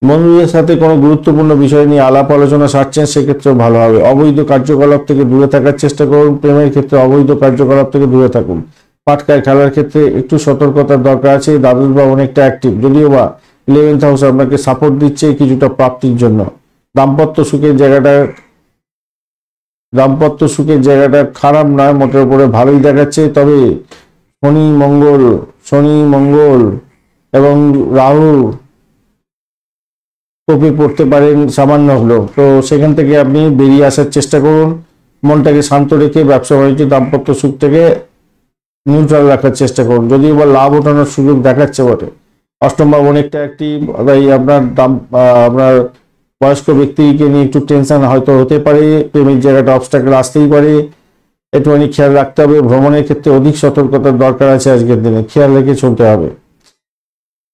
বন্ধুদের সাথে কোনো গুরুত্বপূর্ণ বিষয় নিয়ে আলাপ আলোচনা সারছেন, সেক্ষেত্রেও ভালো হবে। অবৈধ কার্যকলাপ থেকে দূরে থাকার চেষ্টা করুন। প্রেমের ক্ষেত্রে অবৈধ কার্যকলাপ থেকে দূরে থাকুন। পাটকায় খেলার ক্ষেত্রে একটু সতর্কতার দরকার আছে। দ্বাদশ ভাব অনেকটা অ্যাক্টিভ, যদিও বা 11th হাউস আপনাকে সাপোর্ট দিচ্ছে কিছুটা প্রাপ্তির জন্য। দাম্পত্য সুখের জায়গাটা খারাপ নয়, মোটের উপরে ভালোই দেখাচ্ছে। তবে শনি মঙ্গল এবং রাহু কোপে পড়তে পারেন সামান্য হলেও, তো সেখান থেকে আপনি বেরিয়ে আসার চেষ্টা করুন। মনটাকে শান্ত রেখে ব্যবসা বাণিজ্য দাম্পত্য সুখ থেকে নিউট্রাল রাখার চেষ্টা করুন। যদিও বা লাভ ওঠানোর সুযোগ দেখাচ্ছে বটে। অষ্টম ভাব অনেকটা অ্যাক্টিভ, তাই আপনার বয়স্ক ব্যক্তিকে নিয়ে একটু টেনশন হয়তো হতে পারে। প্রেমের জায়গাটা অবস্টাকেল আসতেই পারে, একটুখানি খেয়াল রাখতে হবে। ভ্রমণের ক্ষেত্রে অধিক সতর্কতার দরকার আছে আজকের দিনে, খেয়াল রেখে চলতে হবে।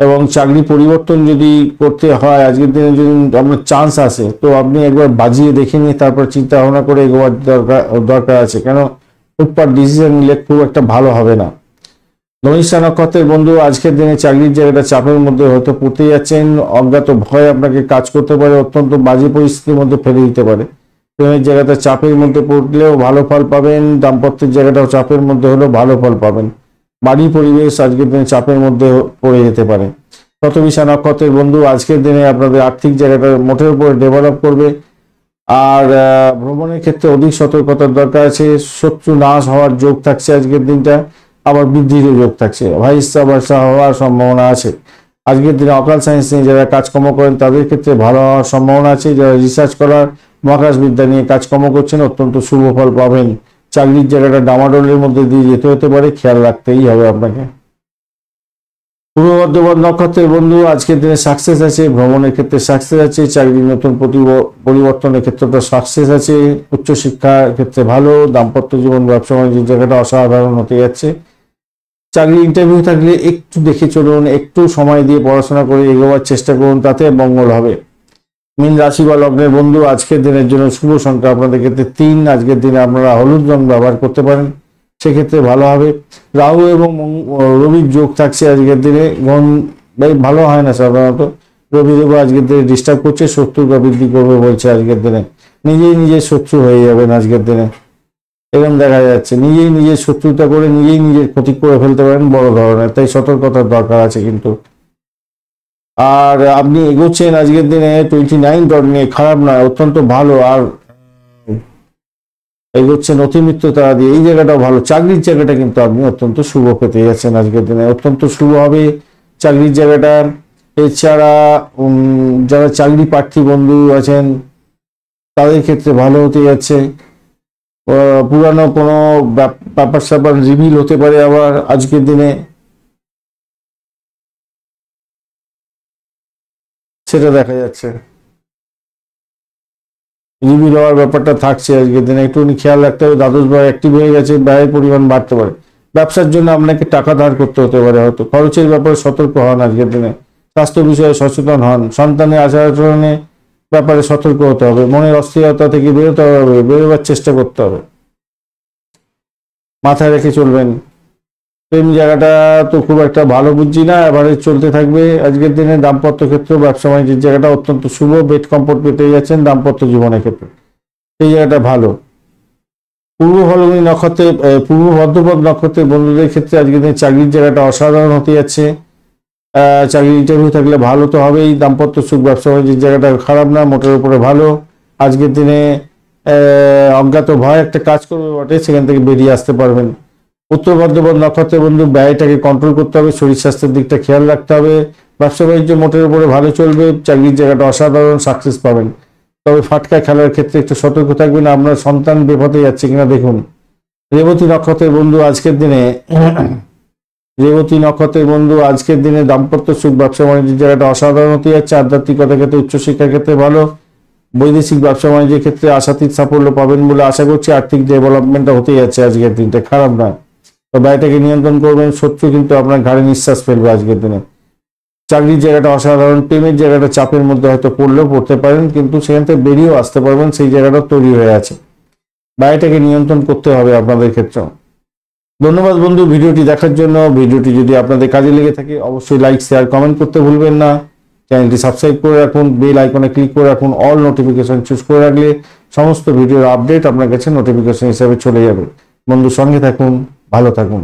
এবং চাকরি পরিবর্তন যদি করতে হয় আজকের দিনে, যদি আপনার চান্স আসে, তো আপনি একবার বাজিয়ে দেখে নিয়ে তারপর চিন্তা ভাবনা করে এগোবার দরকার আছে। কেন হুটপাট ডিসিশন নিলে খুব একটা ভালো হবে না। ধনিষ্ঠা নক্ষত্রের বন্ধু, আজকের দিনে চাকরির জায়গাটা চাপের মধ্যে হয়তো পড়তে যাচ্ছেন। অজ্ঞাত ভয় আপনাকে কাজ করতে পারে, অত্যন্ত বাজে পরিস্থিতির মধ্যে ফেলে দিতে পারে। প্রেমের জায়গাটা চাপের মধ্যে পড়লেও ভালো ফল পাবেন। দাম্পত্যের জায়গাটাও চাপের মধ্যে হলেও ভালো ফল পাবেন। বাড়ির পরিবেশ আজকের দিনে চাপের মধ্যে পড়ে যেতে পারে। শতবিশা নক্ষত্রের বন্ধু, আজকের দিনে আপনাদের আর্থিক জায়গাটা মোটের উপরে ডেভেলপ করবে। আর ভ্রমণের ক্ষেত্রে অধিক সতর্কতার দরকার আছে। শত্রু নাশ হওয়ার যোগ থাকছে আজকের দিনটা, আবার বৃদ্ধিরও যোগ থাকছে। ভাইসা বর্ষা হওয়ার সম্ভাবনা আছে। আজকের দিনে অকাল সায়েন্স নিয়ে যারা কাজকর্ম করেন তাদের ক্ষেত্রে ভালো হওয়ার সম্ভাবনা আছে। যারা রিসার্চ করার মহাকাশ বিদ্যা নিয়ে কাজকর্ম করছেন অত্যন্ত শুভ ফল পাবেন। চাকরির জায়গাটা ডামাডোলের মধ্যে দিয়ে যেতে হতে পারে, খেয়াল রাখতেই হবে আপনাকে। পূর্ব বর্ধমান নক্ষত্রের বন্ধু, আজকের দিনে সাকসেস আছে। ভ্রমণের ক্ষেত্রে সাকসেস আছে। চাকরির নতুন পরিবর্তনের ক্ষেত্রে সাকসেস আছে। উচ্চশিক্ষার ক্ষেত্রে ভালো। দাম্পত্য জীবন ব্যবসা বাণিজ্যের জায়গাটা অসাধারণ হতে যাচ্ছে। চাকরি ইন্টারভিউ থাকলে একটু দেখে চলুন, একটু সময় দিয়ে পড়াশোনা করে এগোবার চেষ্টা করুন, তাতে মঙ্গল হবে। মীন রাশি বা লগ্নের বন্ধু, আজকের দিনের জন্য শুভ সংখ্যা আপনাদের ক্ষেত্রে 3। আজকের দিনে আপনারা হলুদ রং ব্যবহার করতে পারেন, সেক্ষেত্রে ভালো হবে। রাহু এবং রবির যোগ থাকছে আজকের দিনে, ভালো হয় না সাধারণত। রবিদেব আজকের দিনে ডিস্টার্ব করছে, শত্রুতা বৃদ্ধি করবে বলছে আজকের দিনে। নিজের শত্রু হয়ে যাবেন আজকের দিনে, এরকম দেখা যাচ্ছে। নিজের শত্রুতা করে নিজের ক্ষতি করে ফেলতে পারেন বড় ধরনের, তাই সতর্কতার দরকার আছে কিন্তু। আর আপনি এগোচ্ছেন আজকের দিনে 29 ডট নিয়ে, খারাপ নয়, অত্যন্ত ভালো। আর এগোচ্ছেন অতিমিত্রতা দিয়ে, এই জায়গাটাও ভালো। চাকরির জায়গাটা কিন্তু আপনি অত্যন্ত শুভ পেতে যাচ্ছেন আজকের দিনে, অত্যন্ত শুভ হবে চাকরির জায়গাটা। এছাড়া যারা চাকরি প্রার্থী বন্ধু আছেন তাদের ক্ষেত্রে ভালো হতে যাচ্ছে। পুরানো কোনো ব্যাপার স্যাপার রিভিল হতে পারে আবার আজকের দিনে, সেটা দেখা যাচ্ছে। রিভিল হওয়ার ব্যাপারটা থাকছে আজকের দিনে, একটুখানি খেয়াল রাখতে হবে। দ্বাদশ ভাব অ্যাক্টিভ হয়ে গেছে, ব্যয়ের পরিমাণ বাড়তে পারে। ব্যবসার জন্য আপনাকে টাকা ধার করতে হতে পারে, হয়তো খরচের ব্যাপারে সতর্ক হন আজকের দিনে। স্বাস্থ্য বিষয়ে সচেতন হন, সন্তানের আচার আচরণে ব্যাপারে সতর্ক হতে হবে, মনের অস্থিরতা থেকে বেরোতে হবে, বেরোবার চেষ্টা করতে হবে, মাথায় রেখে চলবেন। প্রেম জায়গাটা তো খুব একটা ভালো বুঝছি না, এভারেজ চলতে থাকবে আজকের দিনে। দাম্পত্য ক্ষেত্র, ব্যবসা বাণিজ্যের জায়গাটা অত্যন্ত শুভ, বেড কমফোর্ট পেতে যাচ্ছেন দাম্পত্য জীবনের ক্ষেত্রে, সেই জায়গাটা ভালো। পূর্ব ফাল্গুনী নক্ষত্রে, পূর্ব ভদ্রপদ নক্ষত্রের বন্ধুদের ক্ষেত্রে আজকের দিনে চাকরির জায়গাটা অসাধারণ হতে যাচ্ছে। চাকরি ইন্টারভিউ থাকলে ভালো তো হবেই। দাম্পত্য সুখ, ব্যবসা বাণিজ্যের জায়গাটা খারাপ না, মোটের উপরে ভালো। আজকের দিনে অজ্ঞাত ভয় একটা কাজ করবে বটে, সেখান থেকে বেরিয়ে আসতে পারবেন। উত্তর ভাদ্রপদ নক্ষত্রের বন্ধু, ব্যয়টাকে কন্ট্রোল করতে হবে, শরীর স্বাস্থ্যের দিকটা খেয়াল রাখতে হবে। ব্যবসা বাণিজ্য মোটের উপরে ভালো চলবে, চাকরির জায়গাটা অসাধারণ, সাকসেস পাবেন। তবে ফাটকা খেলার ক্ষেত্রে একটু সতর্ক থাকবেন, আপনার সন্তান বিপদে যাচ্ছে কিনা দেখুন। রেবতী নক্ষত্রের বন্ধু আজকের দিনে, রেবতী নক্ষত্রের বন্ধু আজকের দিনে দাম্পত্য সুখ, ব্যবসা বাণিজ্যের জায়গাটা অসাধারণ হতে যাচ্ছে। আধ্যাত্মিকতার ক্ষেত্রে, উচ্চশিক্ষার ক্ষেত্রে ভালো। বৈদেশিক ব্যবসা বাণিজ্যের ক্ষেত্রে আশাতীত সাফল্য পাবেন বলে আশা করছি। আর্থিক ডেভেলপমেন্টটা হতে যাচ্ছে আজকের দিনটা, খারাপ নয়। তো ব্যয়টাকে নিয়ন্ত্রণ করবেন, শত্রু কিন্তু আপনার ঘাড়ে নিঃশ্বাস ফেলবে আজকের দিনে। চাকরির জায়গাটা অসাধারণ, প্রেমের জায়গাটা চাপের মধ্যে হয়তো পড়তে পারেন, কিন্তু সেখান থেকে বেরিয়েও আসতে পারবেন, সেই জায়গাটা তৈরি হয়ে আছে। ব্যয়টাকে নিয়ন্ত্রণ করতে হবে আপনাদের ক্ষেত্রে। ধন্যবাদ বন্ধু ভিডিওটি দেখার জন্য। ভিডিওটি যদি আপনাদের কাজে লেগে থাকে অবশ্যই লাইক, শেয়ার, কমেন্ট করতে ভুলবেন না। চ্যানেলটি সাবস্ক্রাইব করে রাখুন, বেল আইকনে ক্লিক করে রাখুন, অল নোটিফিকেশন চুজ করে রাখলে সমস্ত ভিডিওর আপডেট আপনার কাছে নোটিফিকেশন হিসাবে চলে যাবে। বন্ধু সঙ্গে থাকুন, ভালো থাকুন।